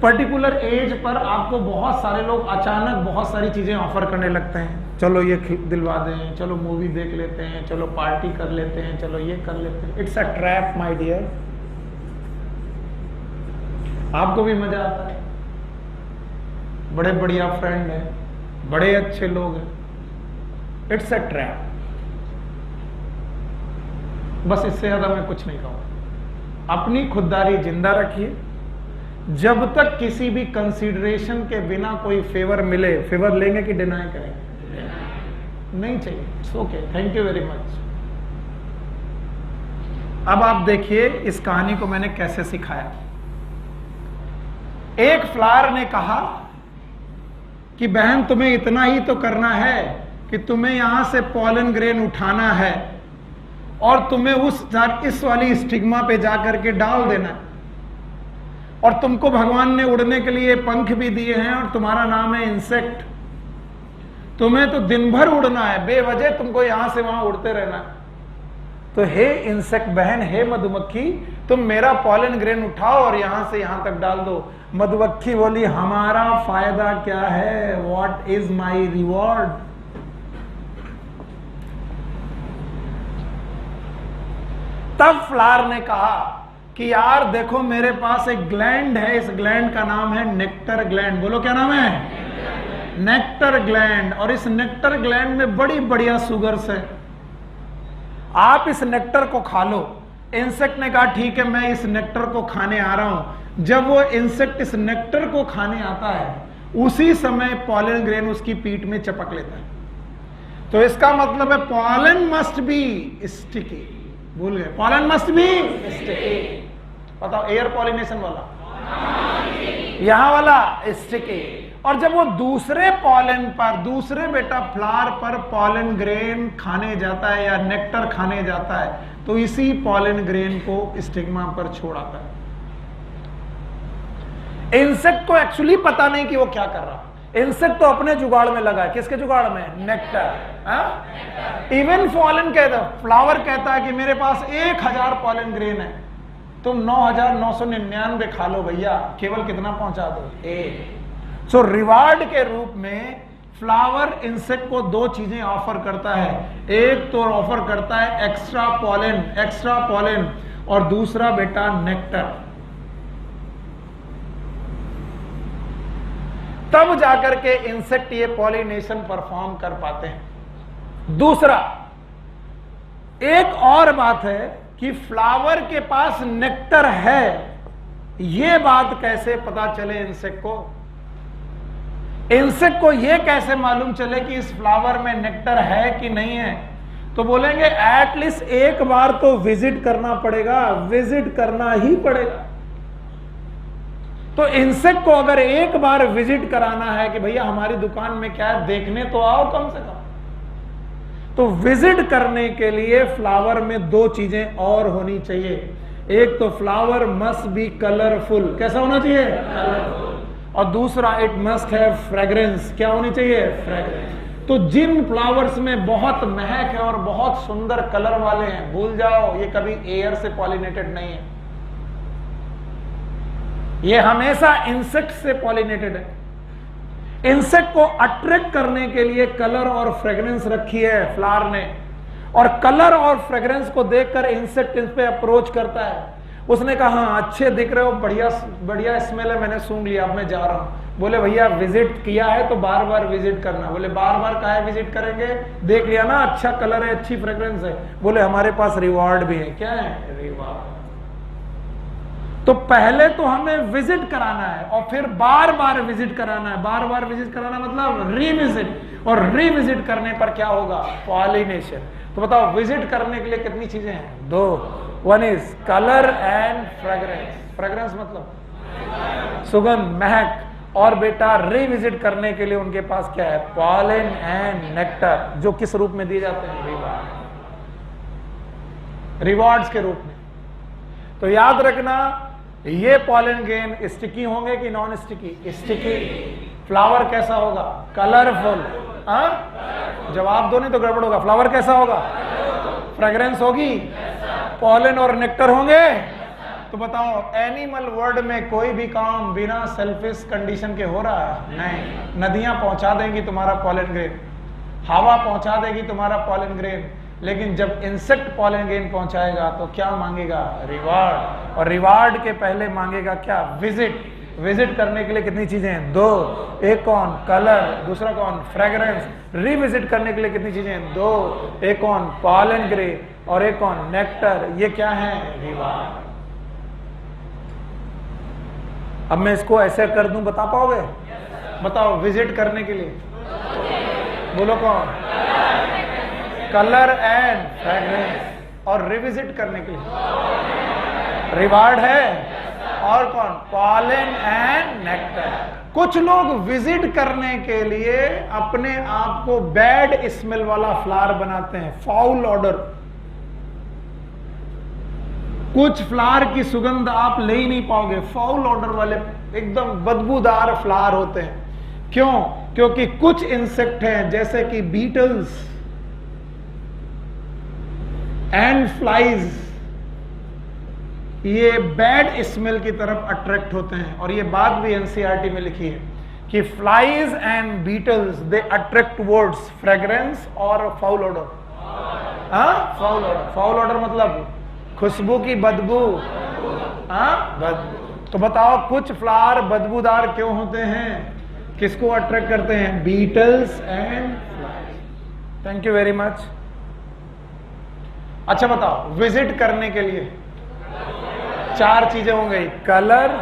particular as per आपको बहुत सारे लोग अचानक बहुत सारी चीजें ऑफर करने लगते हैं। चलो ये दिलवा दें, चलो मूवी देख लेते हैं, चलो पार्टी कर लेते हैं, चलो ये कर लेते हैं। It's a trap my dear. आपको भी मजा आता है, बड़े बढ़िया फ्रेंड हैं, बड़े अच्छे लोग हैं, इट्स अ ट्रैप। बस इससे ज्यादा मैं कुछ नहीं कहूंगा। अपनी खुददारी जिंदा रखिए। जब तक किसी भी कंसीडरेशन के बिना कोई फेवर मिले, फेवर लेंगे कि डिनाई करेंगे? नहीं चाहिए। It's okay, thank you very much. अब आप देखिए इस कहानी को मैंने कैसे सिखाया। एक फ्लावर ने कहा कि बहन तुम्हें इतना ही तो करना है कि तुम्हें यहां से पॉलन ग्रेन उठाना है और तुम्हें इस वाली स्टिग्मा पे जाकर के डाल देना है, और तुमको भगवान ने उड़ने के लिए पंख भी दिए हैं और तुम्हारा नाम है इंसेक्ट। तुम्हें तो दिन भर उड़ना है, बेवजह तुमको यहां से वहां उड़ते रहना है। तो हे इंसेक्ट बहन, हे मधुमक्खी, तुम मेरा पॉलन ग्रेन उठाओ और यहां से यहां तक डाल दो। मधुमक्खी बोली, हमारा फायदा क्या है? What is my reward? तब फ्लावर ने कहा कि यार देखो मेरे पास एक ग्लैंड है, इस ग्लैंड का नाम है नेक्टर ग्लैंड। बोलो क्या नाम है? नेक्टर ग्लैंड, और इस नेक्टर ग्लैंड में बड़ी बढ़िया सुगर्स है। आप इस नेक्टर को खा लो। इंसेक्ट ने कहा ठीक है मैं इस नेक्टर को खाने आ रहा हूं। जब वो इंसेक्ट इस नेक्टर को खाने आता है उसी समय पॉलन ग्रेन उसकी पीठ में चपक लेता है। तो इसका मतलब है पॉलन मस्ट बी स्टिकी। भूल गए, पॉलन मस्ट बी स्टिकी। बताओ एयर पॉलिनेशन वाला, यहां वाला स्टिकी। और जब वो दूसरे पॉलन पर, दूसरे बेटा फ्लावर पर पॉलन ग्रेन खाने जाता है या नेक्टर खाने जाता है तो इसी पॉलन ग्रेन को स्टिग्मा पर छोड़ आता है। इंसेक्ट को एक्चुअली पता नहीं कि वो क्या कर रहा है। इंसेक्ट तो अपने जुगाड़ में लगा है। किसके जुगाड़ में? नेक्टर। इवन पॉलन कहता, फ्लावर कहता है कि मेरे पास 1000 पॉलन ग्रेन है, तुम 9999 खा लो भैया, केवल कितना पहुंचा दो? 1। सो रिवार्ड के रूप में फ्लावर इंसेक्ट को 2 चीजें ऑफर करता है। एक तो ऑफर करता है एक्स्ट्रा पॉलन, और दूसरा बेटा नेक्टर। तब जाकर के इंसेक्ट ये पॉलिनेशन परफॉर्म कर पाते हैं। दूसरा, एक और बात है कि फ्लावर के पास नेक्टर है, ये बात कैसे पता चले इंसेक्ट को? इंसेक्ट को यह कैसे मालूम चले कि इस फ्लावर में नेक्टर है कि नहीं है? तो बोलेंगे एटलीस्ट एक बार तो विजिट करना पड़ेगा, विजिट करना ही पड़ेगा। तो इंसेक्ट को अगर एक बार विजिट कराना है कि भैया हमारी दुकान में क्या है, देखने तो आओ कम से कम। तो विजिट करने के लिए फ्लावर में 2 चीजें और होनी चाहिए। एक तो फ्लावर मस्ट बी कलरफुल। कैसा होना चाहिए? कलरफुल। और दूसरा इट मस्ट हैव फ्रेग्रेंस। क्या होनी चाहिए? फ्रेग्रेंस। तो जिन फ्लावर्स में बहुत महक है और बहुत सुंदर कलर वाले हैं, भूल जाओ ये कभी एयर से पॉलिनेटेड नहीं है, ये हमेशा इंसेक्ट से पॉलिनेटेड है। इंसेक्ट को अट्रैक्ट करने के लिए कलर और फ्रेग्रेंस रखी है फ्लावर ने, और कलर और फ्रेग्रेंस को देखकर इंसेक्ट इन पे अप्रोच करता है। उसने कहा हाँ अच्छे दिख रहे हो, बढ़िया बढ़िया स्मेल है, मैंने सूंघ लिया, अब मैं जा रहा हूं। बोले भैया विजिट किया है तो बार बार विजिट करना। बोले बार बार काहे विजिट करेंगे, देख लिया ना अच्छा कलर है, अच्छी फ्रेग्रेंस है। बोले हमारे पास रिवॉर्ड भी है। क्या है? रिवॉर्ड। तो पहले तो हमें विजिट कराना है और फिर बार बार विजिट कराना है। बार बार विजिट कराना मतलब रीविजिट, और रीविजिट करने पर क्या होगा? पॉलिनेशन। तो बताओ विजिट करने के लिए कितनी चीजें हैं? 2। 1 is colour and fragrance. Fragrance मतलब सुगंध, महक। और बेटा रीविजिट करने के लिए उनके पास क्या है? पॉलन एंड नेक्टर, जो किस रूप में दिए जाते हैं? रिवॉर्ड, रिवॉर्ड्स के रूप में। तो याद रखना ये पॉलन ग्रेन स्टिकी होंगे कि नॉन स्टिकी? स्टिकी। फ्लावर कैसा होगा? कलरफुल। जवाब दो नहीं तो गड़बड़ होगा। फ्लावर कैसा होगा? फ्रेग्रेंस होगी, पॉलन और नेक्टर होंगे। तो बताओ एनिमल वर्ल्ड में कोई भी काम बिना सेल्फिश कंडीशन के हो रहा है? नहीं। नदियां पहुंचा देंगी तुम्हारा पॉलन ग्रेन, हवा पहुंचा देगी तुम्हारा पॉलन ग्रेन, लेकिन जब इंसेक्ट पॉलन ग्रेन पहुंचाएगा तो क्या मांगेगा? रिवार्ड। और रिवार्ड के पहले मांगेगा क्या? विजिट। विजिट करने के लिए कितनी चीजें हैं? 2। एक कौन? कलर, दूसरा कौन? फ्रेग्रेंस। रिविजिट करने के लिए कितनी चीजें हैं? 2। एक कौन? पॉलन ग्रेन, और एक कौन? नेक्टर। ये क्या है? रिवार्ड। अब मैं इसको ऐसे कर दूं, बता पाओगे? बताओ विजिट करने के लिए बोलो कौन? Colour and fragrance. और रिविजिट करने के लिए रिवार्ड है, और कौन? Pollen and nectar. कुछ लोग विजिट करने के लिए अपने आप को बैड स्मेल वाला फ्लावर बनाते हैं, फाउल ऑर्डर। कुछ फ्लावर की सुगंध आप ले ही नहीं पाओगे, फाउल ऑर्डर वाले एकदम बदबूदार फ्लावर होते हैं। क्यों? क्योंकि कुछ इंसेक्ट हैं जैसे कि बीटल्स एंड फ्लाइज, ये बैड स्मेल की तरफ अट्रैक्ट होते हैं। और ये बात भी एनसीईआरटी में लिखी है कि flies and beetles they attract towards fragrance और foul odour. Foul odour, foul odour मतलब खुशबू की बदबू। बदबू। तो बताओ कुछ फ्लावर बदबूदार क्यों होते हैं? किसको अट्रैक्ट करते हैं? Beetles and flies. Thank you very much. अच्छा बताओ, विजिट करने के लिए 4 चीजें हो गई, कलर,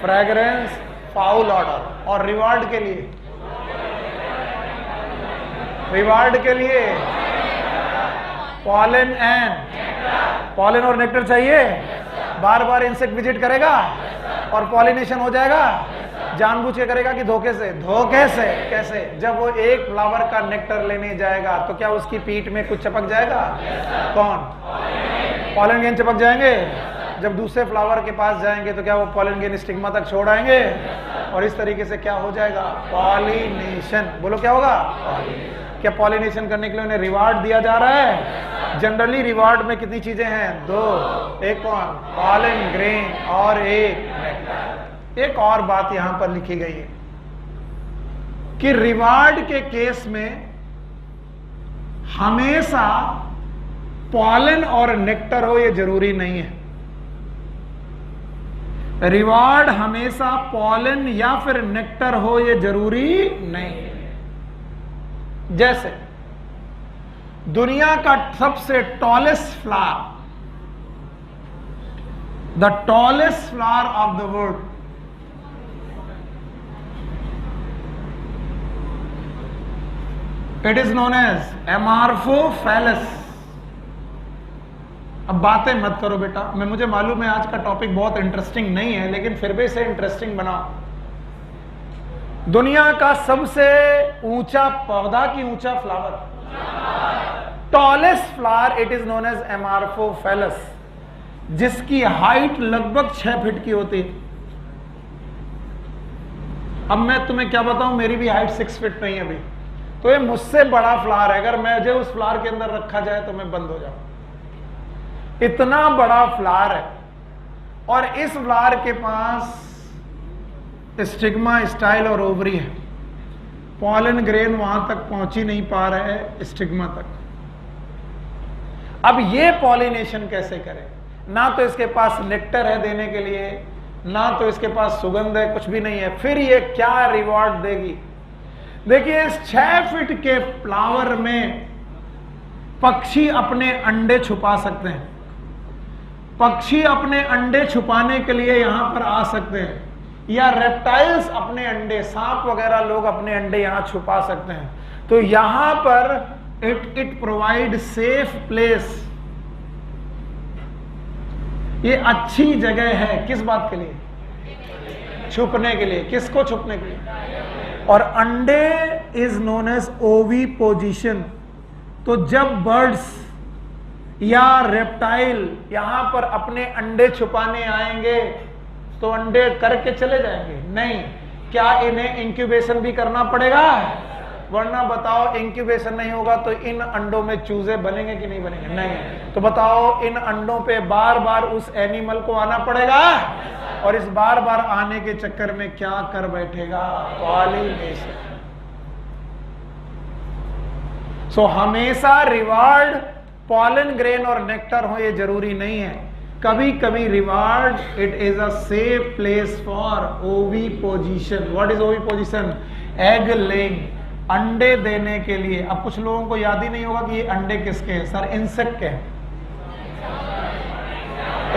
फ्रेग्रेंस, फाउल ऑर्डर। और रिवार्ड के लिए, रिवार्ड के लिए पॉलन और नेक्टर चाहिए। बार बार इंसेक्ट विजिट करेगा और पॉलिनेशन हो जाएगा। जानबूझ के करेगा कि धोखे से? धोखे से। कैसे? जब वो एक फ्लावर का नेक्टर लेने जाएगा तो क्या उसकी पीठ में कुछ चिपक जाएगा? कौन? पॉलन ग्रेन चिपक जाएंगे। जब दूसरे फ्लावर के पास जाएंगे तो क्या वो पॉलन ग्रेन स्टिग्मा तक छोड़ आएंगे? और इस तरीके से क्या हो जाएगा? पॉलिनेशन। बोलो क्या होगा? क्या पॉलिनेशन करने के लिए उन्हें रिवार्ड दिया जा रहा है? जनरली रिवार्ड में कितनी चीजें हैं? 2। एक कौन? पॉलन ग्रेन और एक नेक्टर। एक और बात यहां पर लिखी गई है कि रिवार्ड के केस में हमेशा पॉलन और नेक्टर हो ये जरूरी नहीं है। रिवार्ड हमेशा पॉलन या फिर नेक्टर हो ये जरूरी नहीं है। जैसे दुनिया का सबसे tallest flower, the tallest flower of the world, it is known as amorphophallus. अब बातें मत करो बेटा, मुझे मालूम है आज का टॉपिक बहुत इंटरेस्टिंग नहीं है, लेकिन फिर भी इसे इंटरेस्टिंग बनाओ। दुनिया का सबसे ऊंचा पौधा की ऊंचा flower, tallest flower, it is known as amorphophallus, जिसकी हाइट लगभग 6 फीट की होती है। अब मैं तुम्हें क्या बताऊं, मेरी भी हाइट 6 फीट नहीं है अभी, तो ये मुझसे बड़ा फ्लावर है। अगर मुझे उस फ्लावर के अंदर रखा जाए तो मैं बंद हो जाऊं। इतना बड़ा फ्लावर है और इस फ्लावर के पास स्टिग्मा, स्टाइल और ओवरी है। पॉलन ग्रेन वहां तक पहुंच ही नहीं पा रहा है स्टिग्मा तक। अब ये पॉलिनेशन कैसे करे? ना तो इसके पास नेक्टर है देने के लिए, ना तो इसके पास सुगंध है, कुछ भी नहीं है। फिर ये क्या रिवॉर्ड देगी? देखिए, इस 6 फीट के फ्लावर में पक्षी अपने अंडे छुपा सकते हैं। पक्षी अपने अंडे छुपाने के लिए यहां पर आ सकते हैं, या रेप्टाइल्स अपने अंडे, सांप वगैरह लोग अपने अंडे यहां छुपा सकते हैं। तो यहां पर इट प्रोवाइड सेफ प्लेस। ये अच्छी जगह है किस बात के लिए? छुपने के लिए। किसको छुपने के लिए? और अंडे इज नोन एज ओवी पोजीशन। तो जब बर्ड्स या रेप्टाइल यहां पर अपने अंडे छुपाने आएंगे तो अंडे करके चले जाएंगे? नहीं। क्या इन्हें इंक्यूबेशन भी करना पड़ेगा? वरना बताओ, इंक्यूबेशन नहीं होगा तो इन अंडों में चूजे बनेंगे कि नहीं बनेंगे? नहीं। तो बताओ, इन अंडों पे बार बार उस एनिमल को आना पड़ेगा, और इस बार बार आने के चक्कर में क्या कर बैठेगा? पॉलिनेशन। सो हमेशा रिवार्ड पॉलन ग्रेन और नेक्टर हो ये जरूरी नहीं है। कभी कभी reward it is a safe place for ओवी पोजीशन। व्हाट इज ओवी पोजीशन? एग लेइंग, अंडे देने के लिए। अब कुछ लोगों को याद ही नहीं होगा कि ये अंडे किसके हैं। सर, इंसेक्ट के हैं।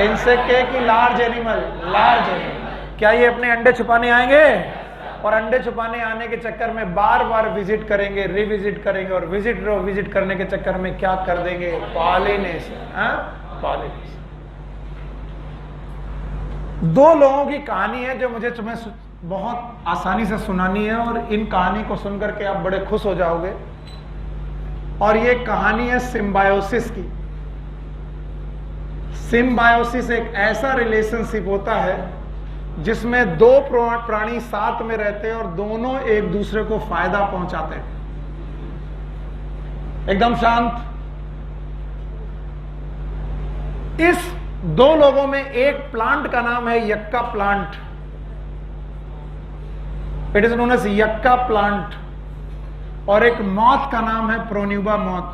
इंसेक्ट के कि लार्ज एनिमल? Large animal. क्या ये अपने अंडे छुपाने आएंगे? और अंडे छुपाने आने के चक्कर में बार बार विजिट करेंगे, रिविजिट करेंगे, और विजिट करने के चक्कर में क्या कर देंगे? पॉलिनेशन। पॉलिनेशन। 2 लोगों की कहानी है जो मुझे तुम्हें बहुत आसानी से सुनानी है, और इन कहानी को सुनकर के आप बड़े खुश हो जाओगे। और ये कहानी है सिम्बायोसिस की। सिम्बायोसिस एक ऐसा रिलेशनशिप होता है जिसमें 2 प्राणी साथ में रहते हैं और दोनों एक दूसरे को फायदा पहुंचाते हैं। एकदम शांत। इस 2 लोगों में एक प्लांट का नाम है yucca plant. It is known as yucca plant. और एक मॉथ का नाम है प्रोन्यूबा मॉथ।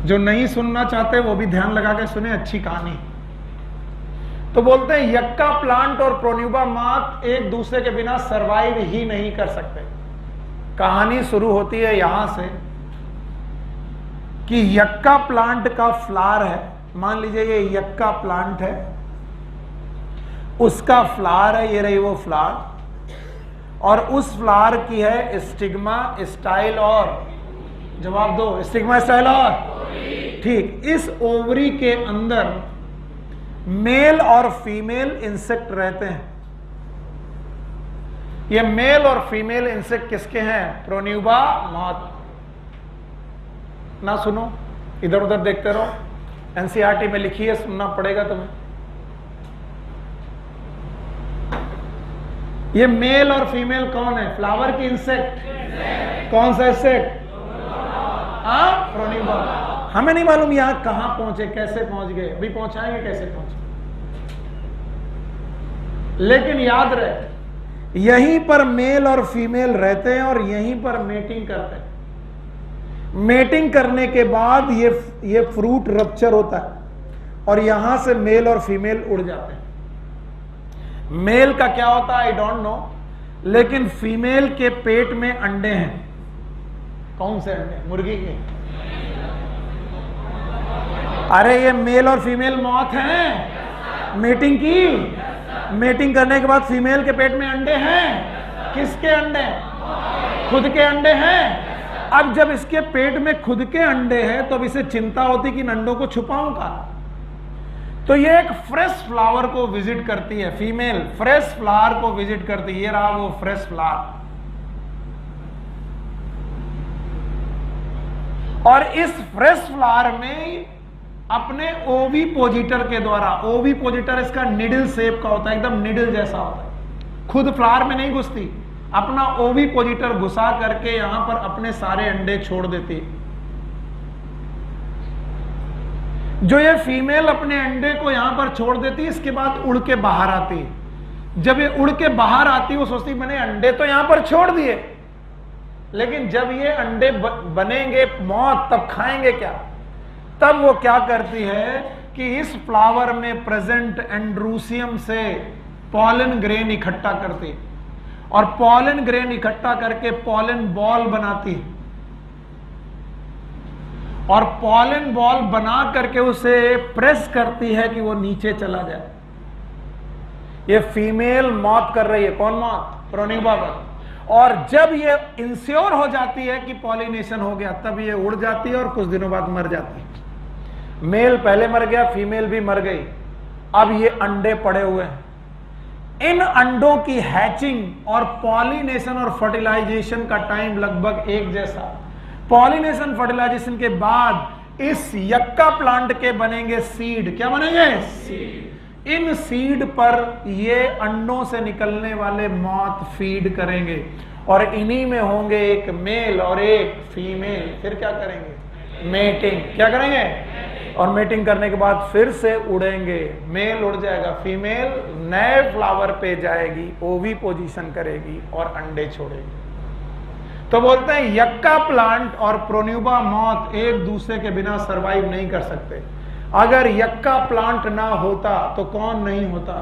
जो नहीं सुनना चाहते वो भी ध्यान लगा के सुने, अच्छी कहानी। तो बोलते हैं यक्का प्लांट और प्रोन्यूबा मॉथ एक दूसरे के बिना सरवाइव ही नहीं कर सकते। कहानी शुरू होती है यहां से कि यक्का प्लांट का फ्लावर है, मान लीजिए ये यक्का प्लांट है, उसका फ्लावर है, ये रही वो फ्लावर, और उस फ्लावर की है स्टिग्मा, स्टाइल और, जवाब दो, स्टिग्मा, स्टाइल और, ठीक। इस ओवरी के अंदर मेल और फीमेल इंसेक्ट रहते हैं। ये मेल और फीमेल इंसेक्ट किसके हैं? प्रोन्यूबा मॉथ। ना सुनो, इधर उधर देखते रहो, एनसीईआरटी में लिखी है, सुनना पड़ेगा तुम्हें। ये मेल और फीमेल कौन है? फ्लावर की इंसेक्ट। कौन सा इंसेक्ट? प्रोन्यूबा। हमें नहीं मालूम यहां कहां पहुंचे, कैसे पहुंच गए, अभी पहुंचाएंगे कैसे पहुंचे, लेकिन याद रहे यहीं पर मेल और फीमेल रहते हैं और यहीं पर मेटिंग करते हैं। मेटिंग करने के बाद ये फ्रूट रप्चर होता है और यहां से मेल और फीमेल उड़ जाते हैं। मेल का क्या होता है आई डोंट नो, लेकिन फीमेल के पेट में अंडे हैं। कौन से अंडे? मुर्गी के। अरे ये मेल और फीमेल मॉथ हैं, मेटिंग की। मेटिंग करने के बाद फीमेल के पेट में अंडे हैं। किसके अंडे? खुद के अंडे हैं। अब जब इसके पेट में खुद के अंडे हैं तो अब इसे चिंता होती कि इन अंडों को छुपाऊं कहां, तो ये एक फ्रेश फ्लावर को विजिट करती है, फीमेल फ्रेश फ्लावर को विजिट करती है। ये रहा वो फ्रेश फ्लावर, और इस फ्रेश फ्लावर में अपने ओविपोजिटर के द्वारा, ओविपोजिटर इसका निडल शेप का होता है, एकदम निडल जैसा होता है, खुद फ्लावर में नहीं घुसती, अपना ओविपोजिटर घुसा करके यहां पर अपने सारे अंडे छोड़ देती है। जो ये फीमेल अपने अंडे को यहां पर छोड़ देती है, इसके बाद उड़ के बाहर आती है। जब ये उड़ के बाहर आती है वो सोचती मैंने अंडे तो यहां पर छोड़ दिए, लेकिन जब ये अंडे बनेंगे मौत तब खाएंगे क्या? तब वो क्या करती है कि इस फ्लावर में प्रेजेंट एंड्रूसियम से पॉलन ग्रेन इकट्ठा करती है और पॉलन ग्रेन इकट्ठा करके पॉलन बॉल बनाती है और पॉलन बॉल बना करके उसे प्रेस करती है कि वो नीचे चला जाए। ये फीमेल मॉथ कर रही है। कौन मॉथ? प्रोन्यूबा मॉथ। और जब ये इंश्योर हो जाती है कि पॉलिनेशन हो गया तब ये उड़ जाती है और कुछ दिनों बाद मर जाती है। मेल पहले मर गया, फीमेल भी मर गई, अब ये अंडे पड़े हुए हैं। इन अंडों की हैचिंग और पॉलिनेशन और फर्टिलाइजेशन का टाइम लगभग एक जैसा। पॉलिनेशन फर्टिलाइजेशन के बाद इस यक्का प्लांट के बनेंगे सीड। क्या बनेंगे? सीड। इन सीड पर ये अंडों से निकलने वाले मॉथ फीड करेंगे और इन्हीं में होंगे एक मेल और एक फीमेल। फिर क्या करेंगे? मेटिंग। क्या करेंगे? और मेटिंग करने के बाद फिर से उड़ेंगे। मेल उड़ जाएगा, फीमेल नए फ्लावर पे जाएगी, ओवी पोजीशन करेगी और अंडे छोड़ेगी। तो बोलते हैं यक्का प्लांट और प्रोन्यूबा मॉथ एक दूसरे के बिना सरवाइव नहीं कर सकते। अगर यक्का प्लांट ना होता तो कौन नहीं होता?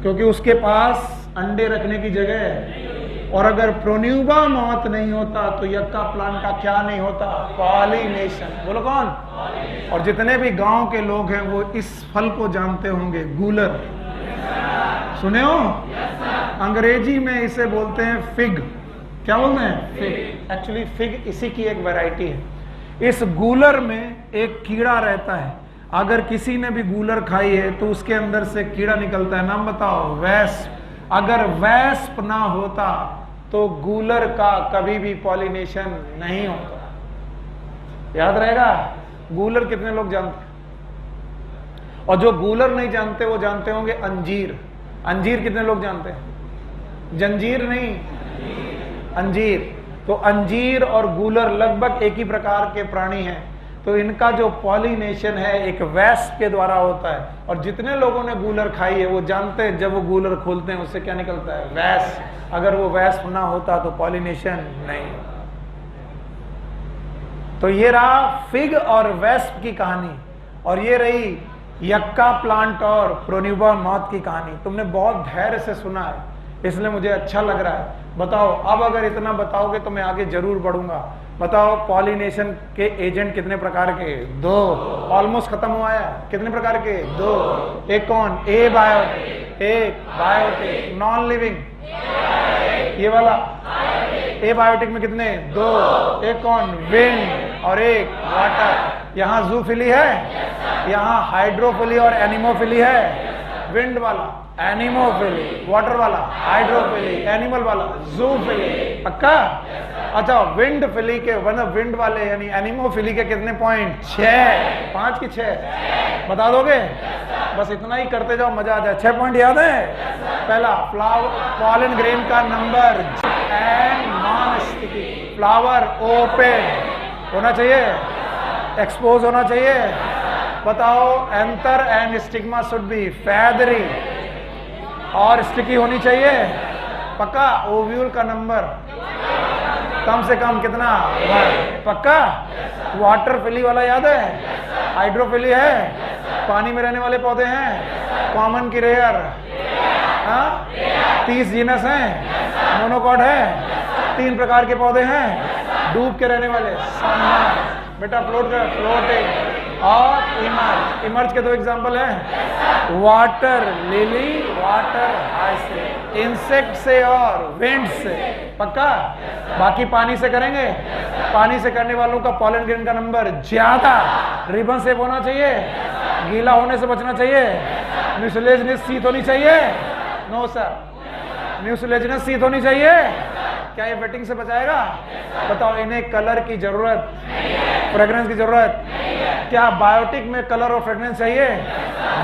क्योंकि उसके पास अंडे रखने की जगह है। और अगर प्रोन्यूबा मॉथ नहीं होता तो यक्का प्लांट का क्या नहीं होता? पॉलिनेशन। बोलो कौन? और जितने भी गांव के लोग हैं वो इस फल को जानते होंगे, गूलर। सुने हो? अंग्रेजी में इसे बोलते हैं फिग। क्या बोलते हैं? फिग। एक्चुअली फिग इसी की एक वैरायटी है। इस गूलर में एक कीड़ा रहता है। अगर किसी ने भी गूलर खाई है तो उसके अंदर से कीड़ा निकलता है। नाम बताओ? वेस्प। अगर वेस्प ना होता तो गूलर का कभी भी पॉलिनेशन नहीं होता। याद रहेगा? गूलर कितने लोग जानते हैं? और जो गूलर नहीं जानते वो जानते होंगे अंजीर। अंजीर कितने लोग जानते हैं? जंजीर नहीं, अंजीर। तो अंजीर और गूलर लगभग एक ही प्रकार के प्राणी हैं। तो इनका जो पॉलिनेशन है एक वेस्प के द्वारा होता है। और जितने लोगों ने गूलर खाई है वो जानते हैं जब वो गूलर खोलते हैं उससे क्या निकलता है? वेस्प। अगर वो वेस्प ना होता तो पॉलिनेशन नहीं। तो ये रहा फिग और वेस्प की कहानी। और ये रही यक्का प्लांट और प्रोन्यूबा मॉथ की कहानी तुमने बहुत धैर्य से सुना है, इसलिए मुझे अच्छा लग रहा है। बताओ, अब अगर इतना बताओगे तो मैं आगे जरूर बढ़ूंगा। बताओ, पॉलिनेशन के एजेंट कितने प्रकार के? 2। ऑलमोस्ट खत्म हुआ है। कितने प्रकार के? 2। एक कौन? एबायोटिक, एक बायोटिक। नॉन लिविंग, ये वाला एबायोटिक में कितने? 2। एक कौन? विंड और एक वाटर। यहाँ जूफिली है, यहाँ हाइड्रोफिली और एनिमोफिली है। विंड वाला एनिमोफिली, वाटर वाला हाइड्रोफिली, एनिमल वाला जूफिली। पक्का? अच्छा, विंड फिली के मतलब विंड वाले यानी एनिमोफिली के कितने पॉइंट? 6। 5 की 6 बता दोगे? बस इतना ही करते जाओ, मजा आ जाए। 6 पॉइंट याद है? पहला, पॉलन ग्रेन का number and non sticky. Flower open होना चाहिए, एक्सपोज होना चाहिए। बताओ, anther and stigma should B feathery और स्टिकी होनी चाहिए। पक्का? ओव्यूल का नंबर कम से कम कितना? 1। पक्का? वाटर फिली वाला याद है? हाइड्रोफिली है, पानी में रहने वाले पौधे हैं। कॉमन की रेयर, 30 जीनस हैं। मोनोकॉट है, 3 प्रकार के पौधे हैं। डूब के रहने वाले बेटा, फ्लोट कर, फ्लोटिंग और इमर्ज। इमर्ज के 2 एग्जांपल हैं, water lily, water hyacinth. Insect से और विंड से। पक्का? बाकी पानी से करेंगे। पानी से करने वालों का पॉलन ग्रेन का नंबर ज्यादा। रिबन शेप होना चाहिए, गीला होने से बचना चाहिए। म्यूसिलेजिनस शीत होनी चाहिए। नो सर, म्यूसिलेजिनस शीत होनी चाहिए। क्या ये वेटिंग से बचाएगा? बताओ, इन्हें कलर की जरूरत, फ्रेग्रेंस की जरूरत? क्या बायोटिक में कलर और फ्रेग्रेंस चाहिए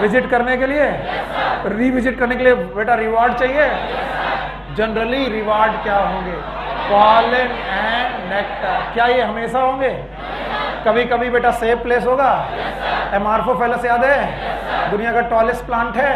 विजिट करने के लिए? रिविजिट करने के लिए बेटा रिवार्ड चाहिए। जनरली रिवार्ड क्या होंगे? Pollen and nectar. क्या ये हमेशा होंगे? कभी कभी बेटा सेफ प्लेस होगा। एमार्फोफेलस याद है? दुनिया का टॉलेस्ट प्लांट है।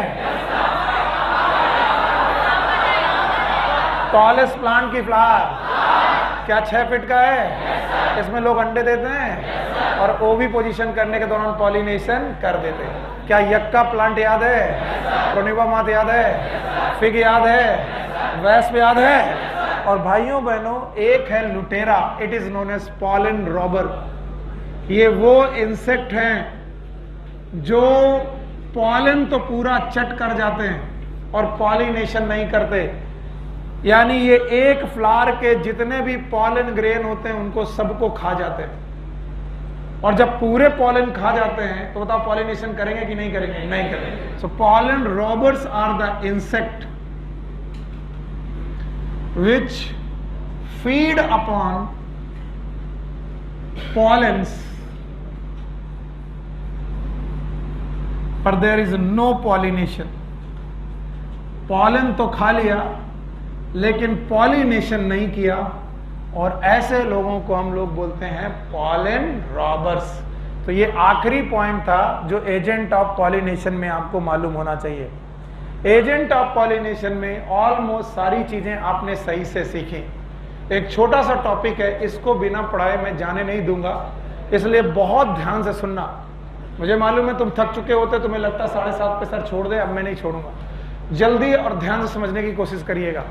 टॉलेस्ट प्लांट की फ्लावर क्या 6 फीट का है? इसमें लोग अंडे देते हैं और ओवी पोजीशन करने के दौरान पॉलिनेशन कर देते हैं। क्या यक्का प्लांट याद है? प्रोन्यूबा मॉथ याद है? फिग याद है? वेस्प याद है? और भाइयों बहनों, एक है लुटेरा, it is known as pollen robber. ये वो इंसेक्ट हैं जो पॉलन तो पूरा चट कर जाते हैं और पॉलिनेशन नहीं करते। यानी ये एक फ्लावर के जितने भी पॉलन ग्रेन होते हैं उनको सबको खा जाते हैं। और जब पूरे पॉलन खा जाते हैं तो बताओ पॉलिनेशन करेंगे कि नहीं करेंगे? नहीं करेंगे। So pollen robbers are the insect which feed upon pollens but there is no pollination। पॉलन तो खा लिया लेकिन पॉलिनेशन नहीं किया, और ऐसे लोगों को हम लोग बोलते हैं पॉलन रॉबर्स। तो ये आखिरी पॉइंट था जो एजेंट ऑफ पॉलिनेशन में आपको मालूम होना चाहिए। एजेंट ऑफ पॉलिनेशन में ऑलमोस्ट सारी चीजें आपने सही से सीखी। एक छोटा सा टॉपिक है, इसको बिना पढ़ाए मैं जाने नहीं दूंगा, इसलिए बहुत ध्यान से सुनना। मुझे मालूम है तुम थक चुके होते, तुम्हें लगता है 7:30 पे सर छोड़ दे, अब मैं नहीं छोड़ूंगा। जल्दी और ध्यान से समझने की कोशिश करिएगा।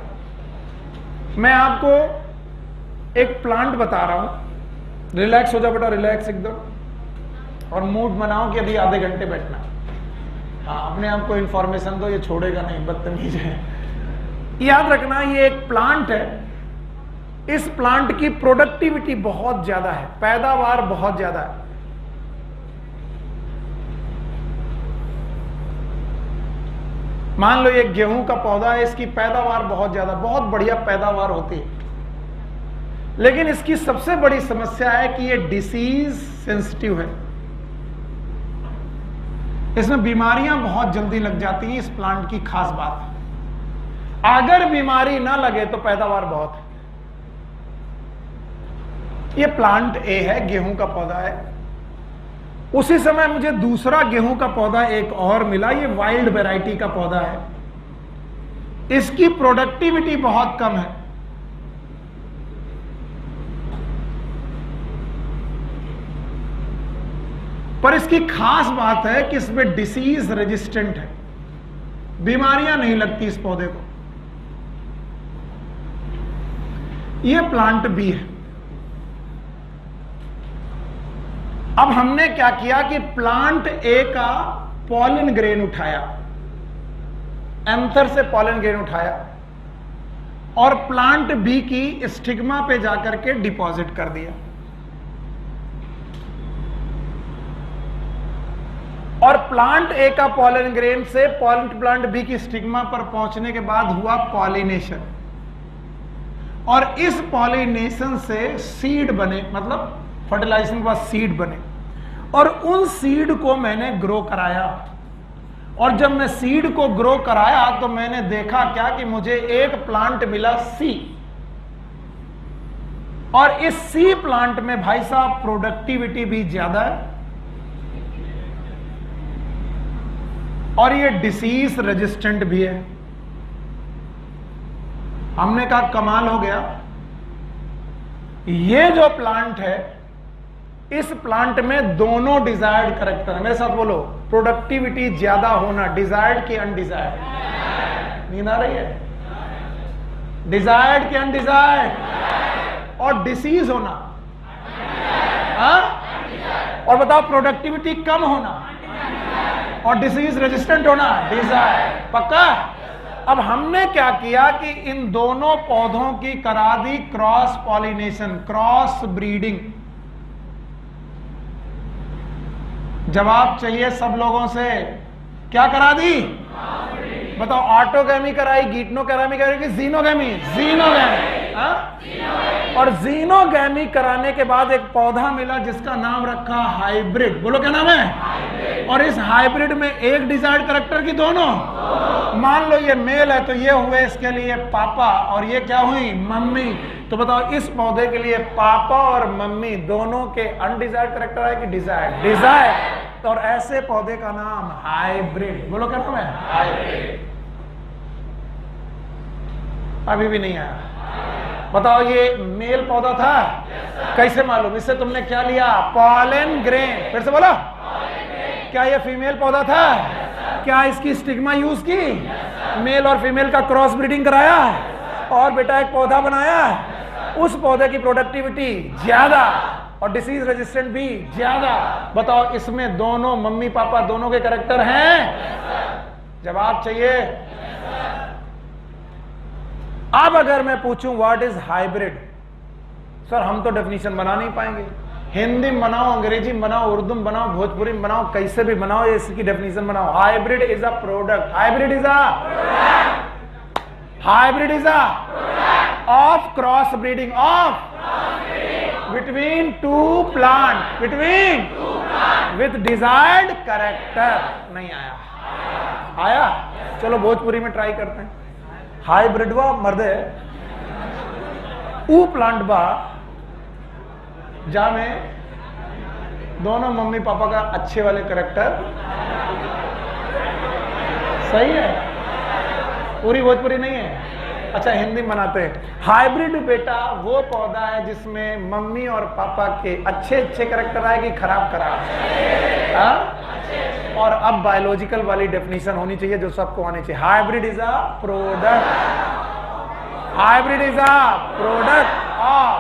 मैं आपको एक प्लांट बता रहा हूं, रिलैक्स हो जाओ बेटा, रिलैक्स एकदम, और मूड बनाओ कि अभी आधे घंटे बैठना। हाँ, अपने आप को इंफॉर्मेशन दो, ये छोड़ेगा नहीं, बदतमीज है। याद रखना, ये एक प्लांट है, इस प्लांट की प्रोडक्टिविटी बहुत ज्यादा है, पैदावार बहुत ज्यादा है। मान लो ये गेहूं का पौधा है, इसकी पैदावार बहुत ज्यादा, बहुत बढ़िया पैदावार होती है, लेकिन इसकी सबसे बड़ी समस्या है कि ये डिसीज सेंसिटिव है। इसमें बीमारियां बहुत जल्दी लग जाती हैं। इस प्लांट की खास बात है, अगर बीमारी ना लगे तो पैदावार बहुत है। ये प्लांट ए है, गेहूं का पौधा है। उसी समय मुझे दूसरा गेहूं का पौधा एक और मिला, ये वाइल्ड वैरायटी का पौधा है। इसकी प्रोडक्टिविटी बहुत कम है। पर इसकी खास बात है कि इसमें डिसीज रेजिस्टेंट है, बीमारियां नहीं लगती इस पौधे को। यह प्लांट बी है। अब हमने क्या किया कि प्लांट ए का पॉलन ग्रेन उठाया, एंथर से पॉलन ग्रेन उठाया और प्लांट बी की स्टिग्मा पे जाकर के डिपॉजिट कर दिया। और प्लांट ए का पॉलन ग्रेन से प्लांट बी की स्टिग्मा पर पहुंचने के बाद हुआ पॉलिनेशन, और इस पॉलिनेशन से सीड बने, मतलब फर्टिलाइजेशन के बाद सीड बने, और उन सीड को मैंने ग्रो कराया। और जब मैं सीड को ग्रो कराया तो मैंने देखा क्या कि मुझे एक प्लांट मिला सी, और इस सी प्लांट में भाई साहब प्रोडक्टिविटी भी ज्यादा है और ये डिसीज रेजिस्टेंट भी है। हमने कहा कमाल हो गया, ये जो प्लांट है इस प्लांट में दोनों डिजायर्ड कैरेक्टर है। मेरे साथ बोलो, प्रोडक्टिविटी ज्यादा होना, डिजायर्ड की अनडिजायर्ड। नींद आ रही है? डिजायर्ड की अनडिजायर्ड। और डिसीज होना, और बताओ प्रोडक्टिविटी कम होना और डिसीज रेजिस्टेंट होना, डिजायर। पक्का? अब हमने क्या किया कि इन दोनों पौधों की करा दी क्रॉस पॉलिनेशन, क्रॉस ब्रीडिंग। जवाब चाहिए सब लोगों से, क्या करा दी? बताओ, ऑटोगैमी कराई, गीटनोगैमी कराई कि जीनोगैमी? जीनोगैमी। और जीनोगैमी कराने के बाद एक पौधा मिला जिसका नाम रखा हाइब्रिड। बोलो क्या नाम है? और इस हाइब्रिड में एक डिजायर्ड कैरेक्टर की दोनों। मान लो ये मेल है तो ये हुए इसके लिए पापा और ये क्या हुई? मम्मी। तो बताओ इस पौधे के लिए पापा और मम्मी दोनों के अनडिजायर्ड कैरेक्टर है कि डिजायर्ड? डिजायर्ड। और ऐसे पौधे का नाम हाइब्रिड। बोलो क्या नाम है? हाइब्रिड। अभी भी नहीं आया। बताओ ये मेल पौधा था? कैसे मालूम? इससे तुमने क्या लिया? Pollen grain. फिर से बोलो। क्या ये फीमेल पौधा था? क्या इसकी स्टिग्मा यूज की? मेल और फीमेल का क्रॉस ब्रीडिंग कराया और बेटा एक पौधा बनाया। उस पौधे की प्रोडक्टिविटी ज्यादा और डिसीज रेजिस्टेंट भी ज्यादा। बताओ इसमें दोनों मम्मी पापा दोनों के कैरेक्टर हैं? जवाब चाहिए। अब अगर मैं पूछूं व्हाट इज हाइब्रिड, सर हम तो डेफिनेशन बना नहीं पाएंगे। हिंदी में बनाओ, अंग्रेजी में बनाओ, उर्दू में बनाओ, भोजपुरी में बनाओ, कैसे भी बनाओ, इसकी डेफिनेशन बनाओ। Hybrid is a product. Hybrid is a of cross breeding of between two plant with desired character। नहीं आया? चलो भोजपुरी में ट्राई करते हैं। हाइब्रिड वा मर्दे ऊ प्लांट बा जा में दोनों मम्मी पापा का अच्छे वाले कैरेक्टर। सही है? पूरी भोजपुरी नहीं है? अच्छा हिंदी में बनाते हैं। हाइब्रिड बेटा वो पौधा है जिसमें मम्मी और पापा के अच्छे अच्छे कैरेक्टर आए कि खराब? और अब बायोलॉजिकल वाली डेफिनेशन होनी चाहिए जो सबको आनी चाहिए। Hybrid is a product. Hybrid is a product of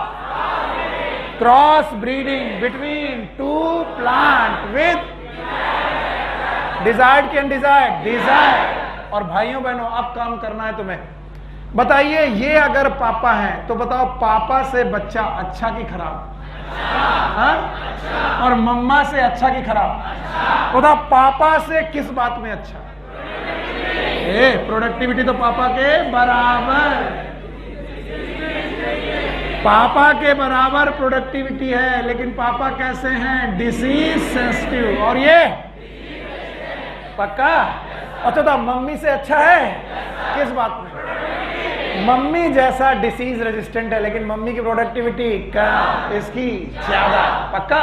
cross breeding between two plant with desired की अनडिजायर्ड? डिजायर्ड। और भाइयों बहनों अब काम करना है तुम्हें। बताइए ये अगर पापा हैं तो बताओ पापा से बच्चा अच्छा कि खराब? और मम्मा से अच्छा कि खराब? बताओ पापा से किस बात में अच्छा? प्रोडक्टिविटी तो पापा के बराबर, पापा के बराबर प्रोडक्टिविटी है। लेकिन पापा कैसे हैं? Disease sensitive. और ये पक्का? अच्छा तो मम्मी से अच्छा है किस बात में? मम्मी जैसा डिसीज रेजिस्टेंट है लेकिन मम्मी की प्रोडक्टिविटी कम, इसकी ज्यादा। पक्का?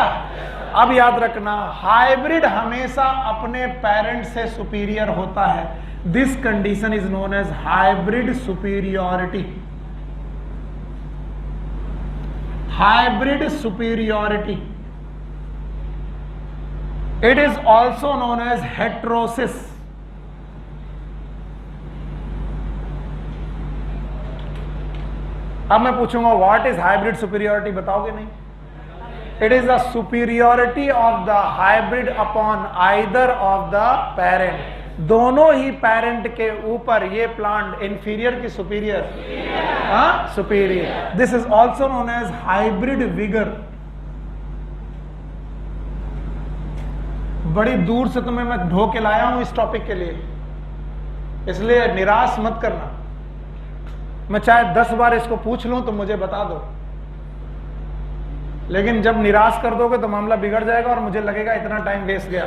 अब याद रखना हाइब्रिड हमेशा अपने पेरेंट से सुपीरियर होता है। This condition is known as hybrid superiority. Hybrid superiority. It is also known as heterosis. अब मैं पूछूंगा व्हाट इज हाइब्रिड सुपीरियोरिटी, बताओगे नहीं? It is the superiority of the hybrid upon either of the parent. दोनों ही parent के ऊपर ये प्लांट इंफीरियर की सुपीरियर? Superior. This is also known as hybrid vigour. बड़ी दूर से तुम्हें मैं ढो के लाया हूं इस टॉपिक के लिए, इसलिए निराश मत करना। मैं चाहे 10 बार इसको पूछ लूं तो मुझे बता दो, लेकिन जब निराश कर दोगे तो मामला बिगड़ जाएगा और मुझे लगेगा इतना टाइम वेस्ट गया।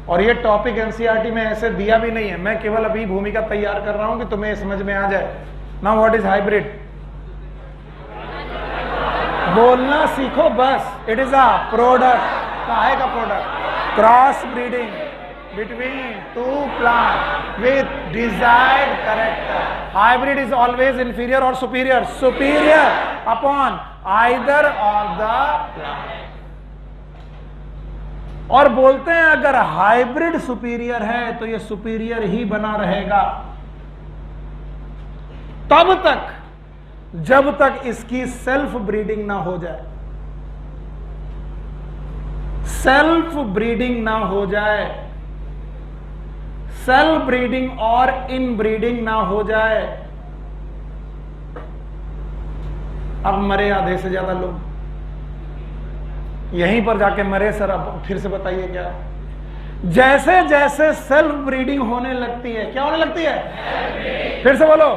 और ये टॉपिक एनसीईआरटी में ऐसे दिया भी नहीं है, मैं केवल अभी भूमिका तैयार कर रहा हूं कि तुम्हें समझ में आ जाए। Now what is hybrid? बोलना सीखो बस। It is a product. काहे का product? Cross breeding between two plant with desired character. Hybrid is always inferior और superior? Superior upon either of the plant. और बोलते हैं अगर हाइब्रिड सुपीरियर है तो ये सुपीरियर ही बना रहेगा तब तक जब तक इसकी सेल्फ ब्रीडिंग ना हो जाए। सेल्फ ब्रीडिंग ना हो जाए, सेल्फ ब्रीडिंग और इन ब्रीडिंग ना हो जाए। अब मरे आधे से ज्यादा लोग, यहीं पर जाके मरे। सर अब फिर से बताइए क्या? जैसे जैसे सेल्फ ब्रीडिंग होने लगती है, क्या होने लगती है? फिर से बोलो।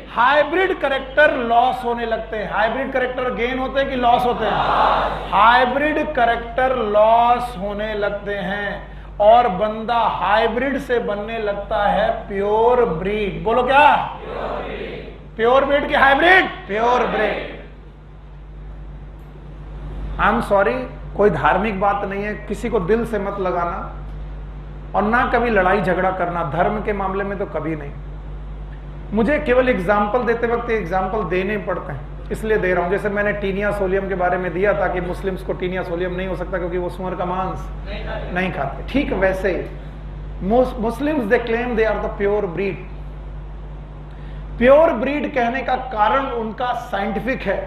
हाइब्रिड कैरेक्टर लॉस होने लगते हैं। हाइब्रिड कैरेक्टर गेन होते हैं कि लॉस होते हैं? हाइब्रिड कैरेक्टर लॉस होने लगते हैं और बंदा हाइब्रिड से बनने लगता है प्योर ब्रीड। बोलो क्या? प्योर ब्रीड की hybrid? Pure breed. I am sorry, कोई धार्मिक बात नहीं है, किसी को दिल से मत लगाना और ना कभी लड़ाई झगड़ा करना। धर्म के मामले में तो कभी नहीं। मुझे केवल एग्जाम्पल देते वक्त एग्जाम्पल देने पड़ते हैं, इसलिए दे रहा हूं। जैसे मैंने टीनिया सोलियम के बारे में दिया था कि मुस्लिम्स को टीनिया सोलियम नहीं हो सकता क्योंकि वो सुअर का मांस नहीं खाते। ठीक वैसे ही Muslims they claim they are the pure breed. Pure breed कहने का कारण उनका साइंटिफिक है।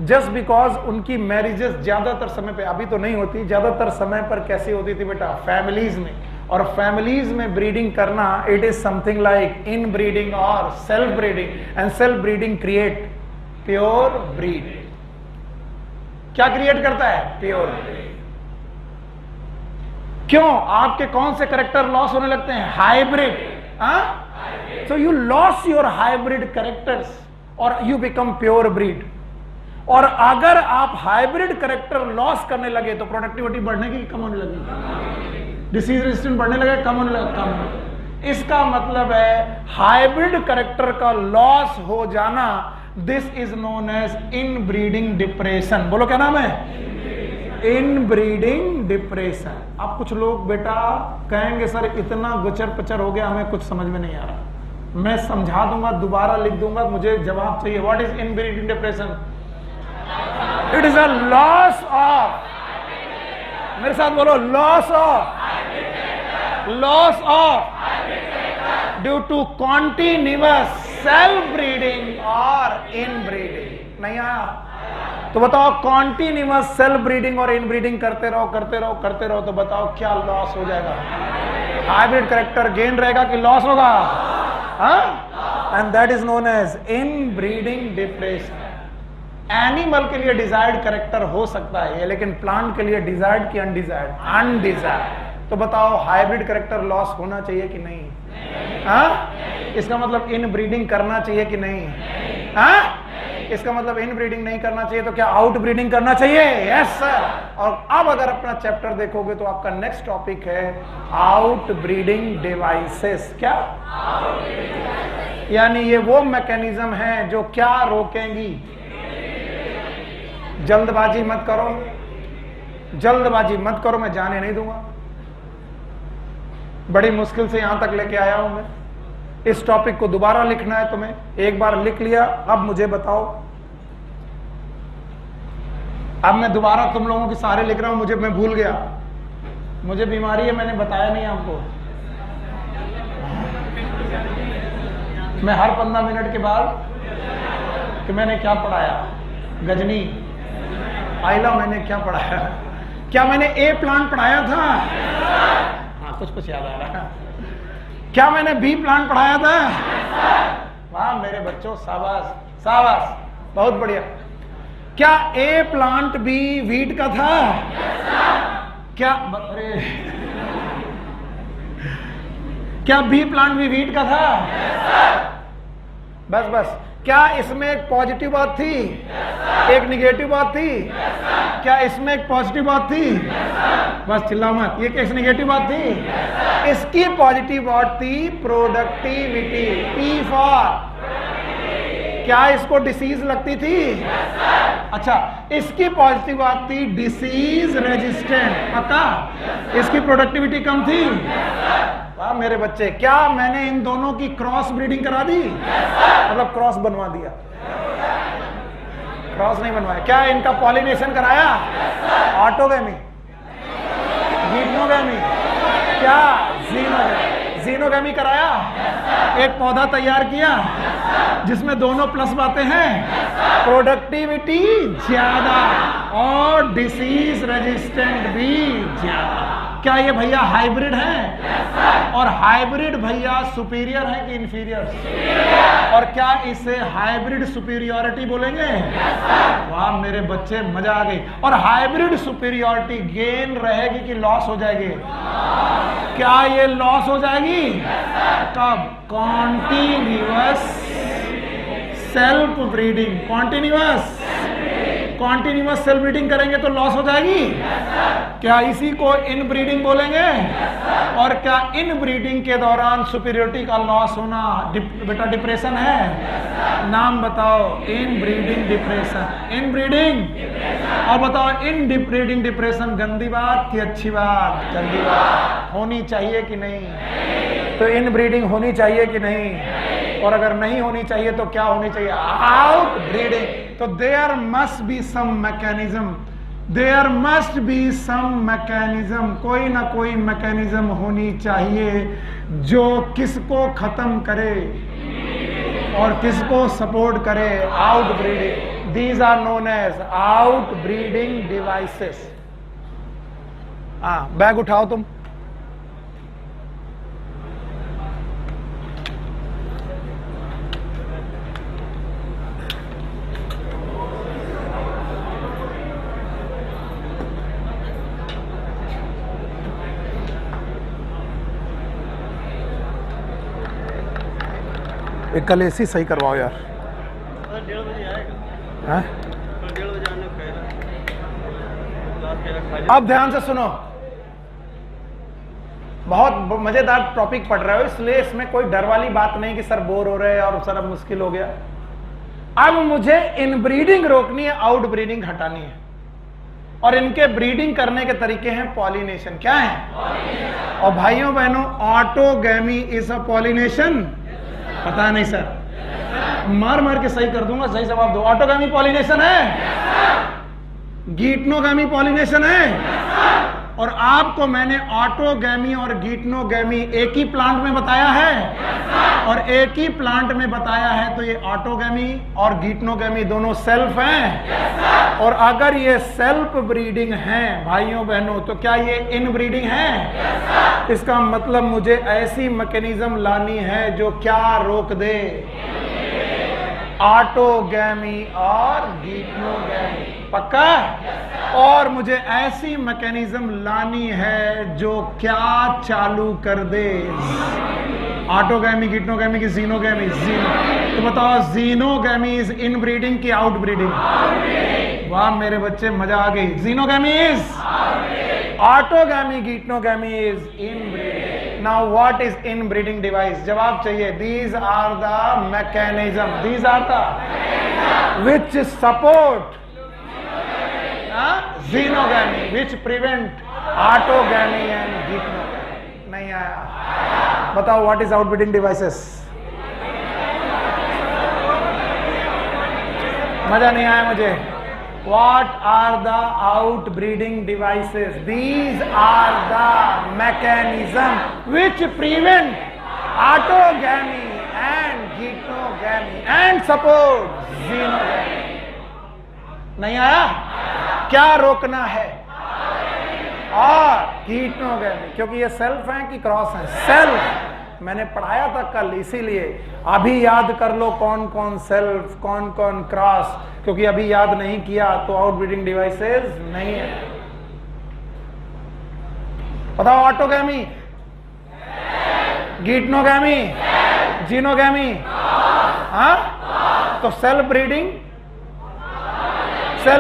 जस्ट बिकॉज उनकी मैरिजेस ज्यादातर समय पे, अभी तो नहीं होती, ज्यादातर समय पर कैसी होती थी बेटा? फैमिलीज में। और फैमिलीज में ब्रीडिंग करना, it is something like in breeding और self breeding, and self breeding create pure breed. क्या क्रिएट करता है? Pure breed. क्यों? आपके कौन से कैरेक्टर लॉस होने लगते हैं? Hybrid. So you loss your hybrid characters और यू बिकम प्योर ब्रीड। और अगर आप हाइब्रिड कैरेक्टर लॉस करने लगे तो प्रोडक्टिविटी बढ़ने की कम होने लगी, डिसीज रेजिस्टेंस बढ़ने लगे, कम होने लगा, कम। इसका मतलब है हाइब्रिड कैरेक्टर का लॉस हो जाना, this is known as inbreeding depression. बोलो क्या नाम है? Inbreeding depression. अब कुछ लोग बेटा कहेंगे सर इतना गुचर पचर हो गया, हमें कुछ समझ में नहीं आ रहा। मैं समझा दूंगा, दोबारा लिख दूंगा, मुझे जवाब चाहिए। What is in breeding depression? It is a loss of, मेरे साथ बोलो, loss of due to continuous self breeding और इन ब्रीडिंग। नहीं आया? तो बताओ, कॉन्टिन्यूअस सेल्फ ब्रीडिंग और इन ब्रीडिंग करते रहो करते रहो करते रहो तो बताओ क्या लॉस हो जाएगा? हाइब्रिड कैरेक्टर गेन रहेगा कि लॉस होगा? And that is known as inbreeding depression. Animal के लिए डिजायर्ड कैरेक्टर हो सकता है, लेकिन प्लांट के लिए डिजायर्ड की अनडिजायर्ड? अनडिजायर्ड। तो बताओ हाइब्रिड कैरेक्टर लॉस होना चाहिए कि नहीं? इसका मतलब इन ब्रीडिंग करना चाहिए कि नहीं? इसका मतलब इन ब्रीडिंग नहीं करना चाहिए तो क्या आउट ब्रीडिंग करना चाहिए? Yes sir. और अब अगर अपना चैप्टर देखोगे तो आपका नेक्स्ट टॉपिक है आउट ब्रीडिंग डिवाइसेस। क्या? यानी ये वो मैकेनिज्म है जो क्या रोकेंगी? जल्दबाजी मत करो, जल्दबाजी मत करो, मैं जाने नहीं दूंगा। बड़ी मुश्किल से यहां तक लेके आया हूं मैं। इस टॉपिक को दोबारा लिखना है तुम्हें, एक बार लिख लिया, अब मुझे बताओ अब मैं दोबारा तुम लोगों के सारे लिख रहा हूं, मैं भूल गया, मुझे बीमारी है, मैंने बताया नहीं आपको। मैं हर 15 मिनट के बाद कि मैंने क्या पढ़ाया, गजनी आइला मैंने क्या पढ़ाया, क्या मैंने ए प्लांट पढ़ाया था? हाँ कुछ याद आ रहा है। क्या मैंने बी प्लांट पढ़ाया था? वाह मेरे बच्चों, शाबाश शाबाश, बहुत बढ़िया। क्या ए प्लांट बी वीट का था? क्या अरे क्या बी प्लांट भी वीट का था? बस बस। क्या इसमें एक पॉजिटिव बात थी, एक निगेटिव बात थी? क्या इसमें एक पॉजिटिव बात थी? बस चिल्लाओ मत, ये कैसे निगेटिव बात थी? इसकी पॉजिटिव बात थी प्रोडक्टिविटी, पी फॉर। क्या इसको डिसीज लगती थी? अच्छा, इसकी पॉजिटिव बात थी डिसीज रेजिस्टेंट, पक्का? इसकी प्रोडक्टिविटी कम थी? वाह मेरे बच्चे, क्या मैंने इन दोनों की क्रॉस ब्रीडिंग करा दी? मतलब क्रॉस बनवा दिया? क्रॉस नहीं बनवाया। क्या इनका पॉलिनेशन कराया? ऑटोगैमी, जीनोगैमी, क्या जीनोगैमी कराया? एक पौधा तैयार किया जिसमें दोनों प्लस बातें हैं, प्रोडक्टिविटी ज्यादा और डिसीज रेजिस्टेंट भी ज्यादा। क्या ये भैया हाइब्रिड है? और हाइब्रिड भैया सुपीरियर है कि इंफीरियर? और क्या इसे हाइब्रिड सुपीरियरिटी बोलेंगे? वाह मेरे बच्चे, मजा आ गई। और हाइब्रिड सुपीरियरिटी गेन रहेगी कि लॉस हो जाएगी? क्या ये लॉस हो जाएगी? कब? Continuous self breeding. Continuous self breeding करेंगे तो लॉस हो जाएगी। क्या इसी को इन ब्रीडिंग बोलेंगे? और क्या इन ब्रीडिंग के दौरान सुपीरियरिटी का लॉस होना बेटा डिप्रेशन है? नाम बताओ। इन ब्रीडिंग डिप्रेशन। इन ब्रीडिंग। और बताओ, इन ब्रीडिंग डिप्रेशन गंदी बात कि अच्छी बात? गंदी बात। होनी चाहिए कि नहीं? तो इन ब्रीडिंग होनी चाहिए कि नहीं? और अगर नहीं होनी चाहिए तो क्या होनी चाहिए? Out breeding. तो there must be some mechanism, there must be some mechanism, कोई ना कोई मैकेनिज्म होनी चाहिए जो किसको खत्म करे और किसको सपोर्ट करे? Outbreeding. These are known as outbreeding devices. Bag उठाओ तुम। एक कल एसी सही करवाओ यार। 1:30 बजे आएगा। हैं? 1:30 बजे आने का। अब ध्यान से सुनो, बहुत मजेदार टॉपिक पढ़ रहे हो, इसलिए इसमें कोई डर वाली बात नहीं कि सर बोर हो रहे हैं और सर अब मुश्किल हो गया। अब मुझे इन ब्रीडिंग रोकनी है, आउट ब्रीडिंग हटानी है। और इनके ब्रीडिंग करने के तरीके हैं पॉलिनेशन। क्या है? और भाइयों बहनों, ऑटोगैमी इज अ पॉलिनेशन। पता नहीं सर, मार मार के सही कर दूंगा, सही जवाब दो। ऑटोगैमी पॉलिनेशन है? गीटनोगैमी पॉलिनेशन है? और आपको मैंने ऑटोगैमी और गीटनोगैमी एक ही प्लांट में बताया है, और एक ही प्लांट में बताया है, तो ये ऑटोगैमी और गीटनोगैमी दोनों सेल्फ हैं। और अगर ये सेल्फ ब्रीडिंग है भाइयों बहनों, तो क्या ये इन ब्रीडिंग है? इसका मतलब मुझे ऐसी मैकेनिज्म लानी है जो क्या रोक दे? ऑटोगैमी और गीटनोगैमी। पक्का? और मुझे ऐसी मैकेनिज्म लानी है जो क्या चालू कर दे? ऑटोगैमी, गीटनोगैमी की जीनोगैमी? तो बताओ, जीनोगैमी इज इन ब्रीडिंग की आउट ब्रीडिंग? वाह मेरे बच्चे, मजा आ गई। Xenogamy is autogamy, geitonogamy is in breeding. Now what is in breeding device? जवाब चाहिए। These are the mechanism, these are the which support xenogamy, which prevent autogamy and geitonogamy. नहीं आया? बताओ, व्हाट इज आउटब्रीडिंग डिवाइसेस? मजा नहीं आया मुझे। What are the outbreeding devices? These are the mechanisms which prevent autogamy and geitonogamy and support xenogamy. नहीं आया? क्या रोकना है? और geitonogamy, क्योंकि ये सेल्फ है कि क्रॉस है? सेल्फ। मैंने पढ़ाया था कल, इसीलिए अभी याद कर लो कौन कौन सेल्फ, कौन कौन क्रॉस, क्योंकि अभी याद नहीं किया तो आउटब्रीडिंग डिवाइसेस नहीं है। बताओ, ऑटोगैमी, गीटनोगैमी, जीनोगैमी, हाँ? तो सेल्फ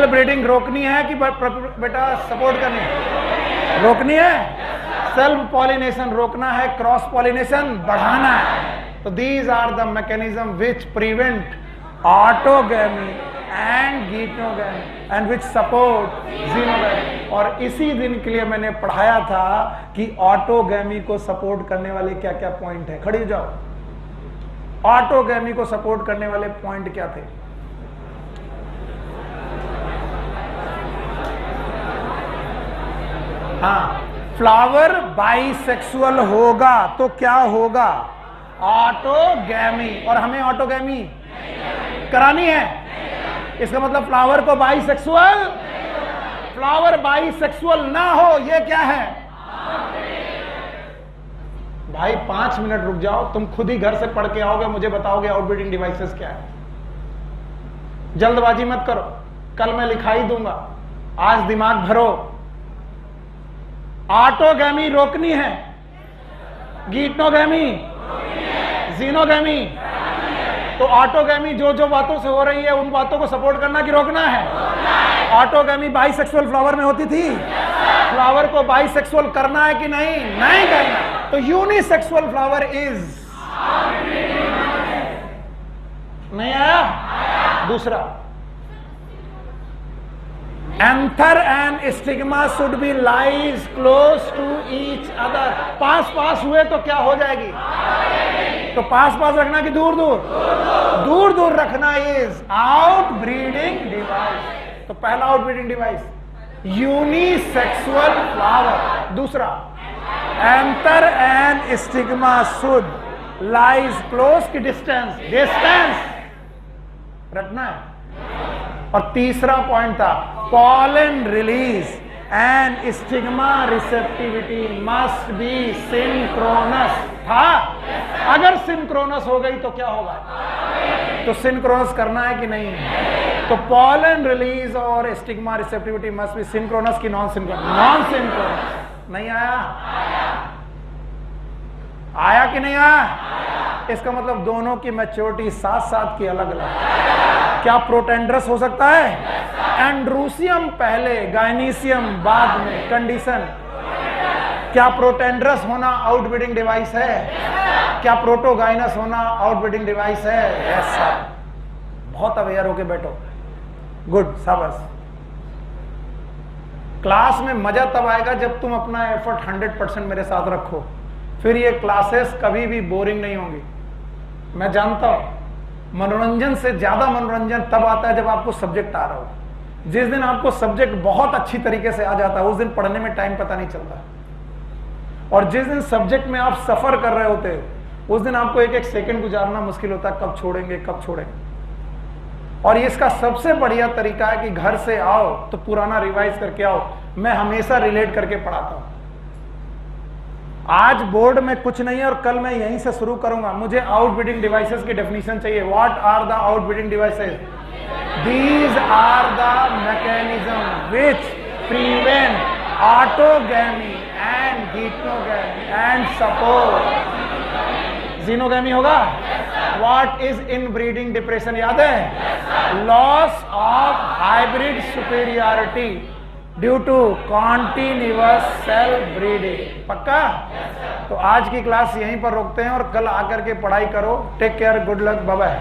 ब्रीडिंग रोकनी है कि बेटा सपोर्ट करनी है? रोकनी है। सेल्फ पॉलिनेशन रोकना है, क्रॉस पॉलिनेशन बढ़ाना है। तो these are the mechanism which prevent autogamy and geitonogamy and which support xenogamy. और इसी दिन के लिए मैंने पढ़ाया था कि ऑटोगैमी को सपोर्ट करने वाले क्या क्या पॉइंट है। खड़ी हो जाओ। ऑटोगैमी को सपोर्ट करने वाले पॉइंट क्या थे? हाँ, फ्लावर बाइसेक्सुअल होगा तो क्या होगा? ऑटोगैमी। और हमें ऑटोगैमी करानी है। इसका मतलब फ्लावर को बाइसेक्सुअल, फ्लावर बाइसेक्सुअल ना हो, ये क्या है? भाई 5 मिनट रुक जाओ, तुम खुद ही घर से पढ़ के आओगे, मुझे बताओगे आउटब्रीडिंग डिवाइसेस क्या है। जल्दबाजी मत करो, कल मैं लिखाई दूंगा, आज दिमाग भरो। ऑटोगैमी रोकनी है, गीटनोगैमी, जीनोगैमी। तो ऑटोगैमी जो जो बातों से हो रही है उन बातों को सपोर्ट करना कि रोकना है? ऑटोगैमी बाइसेक्सुअल फ्लावर में होती थी, फ्लावर को बाइसेक्सुअल करना है कि नहीं? नहीं करना। तो यूनिसेक्सुअल फ्लावर इज नहीं आया। दूसरा, anther and stigma should be lies close to each other. पास पास हुए तो क्या हो जाएगी? तो पास पास रखना कि दूर दूर? दूर दूर रखना इज आउट ब्रीडिंग डिवाइस। तो पहला out breeding device unisexual flower. दूसरा, anther and stigma should lies close की डिस्टेंस, डिस्टेंस रखना है। और तीसरा पॉइंट था pollen release and stigma receptivity must be synchronous था। अगर सिंक्रोनस हो गई तो क्या होगा? तो सिंक्रोनस करना है कि नहीं? तो pollen release और stigma receptivity must be synchronous की नॉन सिंक्रोनस? Non synchronous. नहीं आया? आया कि नहीं आया? इसका मतलब दोनों की मैच्योरिटी साथ साथ की अलग अलग। क्या प्रोटेंड्रस हो सकता है? एंड्रूसियम पहले, गायनीसियम बाद में। कंडीशन, क्या प्रोटेंड्रस होना आउटब्रीडिंग डिवाइस है? क्या प्रोटोगाइनस होना आउटब्रीडिंग डिवाइस है? Yes sir. बहुत अवेयर होके बैठो। गुड, शाबाश। क्लास में मजा तब आएगा जब तुम अपना एफर्ट 100% मेरे साथ रखो, फिर ये क्लासेस कभी भी बोरिंग नहीं होंगी। मैं जानता हूं मनोरंजन से ज्यादा मनोरंजन तब आता है जब आपको सब्जेक्ट आ रहा हो। जिस दिन आपको सब्जेक्ट बहुत अच्छी तरीके से आ जाता है उस दिन पढ़ने में टाइम पता नहीं चलता, और जिस दिन सब्जेक्ट में आप सफर कर रहे होते हो उस दिन आपको एक एक सेकंड गुजारना मुश्किल होता है, कब छोड़ेंगे कब छोड़ेंगे। और इसका सबसे बढ़िया तरीका है कि घर से आओ तो पुराना रिवाइज करके आओ। मैं हमेशा रिलेट करके पढ़ाता हूं। आज बोर्ड में कुछ नहीं है और कल मैं यहीं से शुरू करूंगा। मुझे आउटब्रीडिंग डिवाइसेस की डेफिनेशन चाहिए। What are the outbreeding devices? These are the mechanisms which prevent autogamy and geitonogamy and support xenogamy होगा। What is inbreeding depression? याद है? Loss of hybrid superiority due to continuous cell breeding। पक्का? तो आज की class यहीं पर रोकते हैं और कल आकर के पढ़ाई करो। Take care, good luck, bye bye.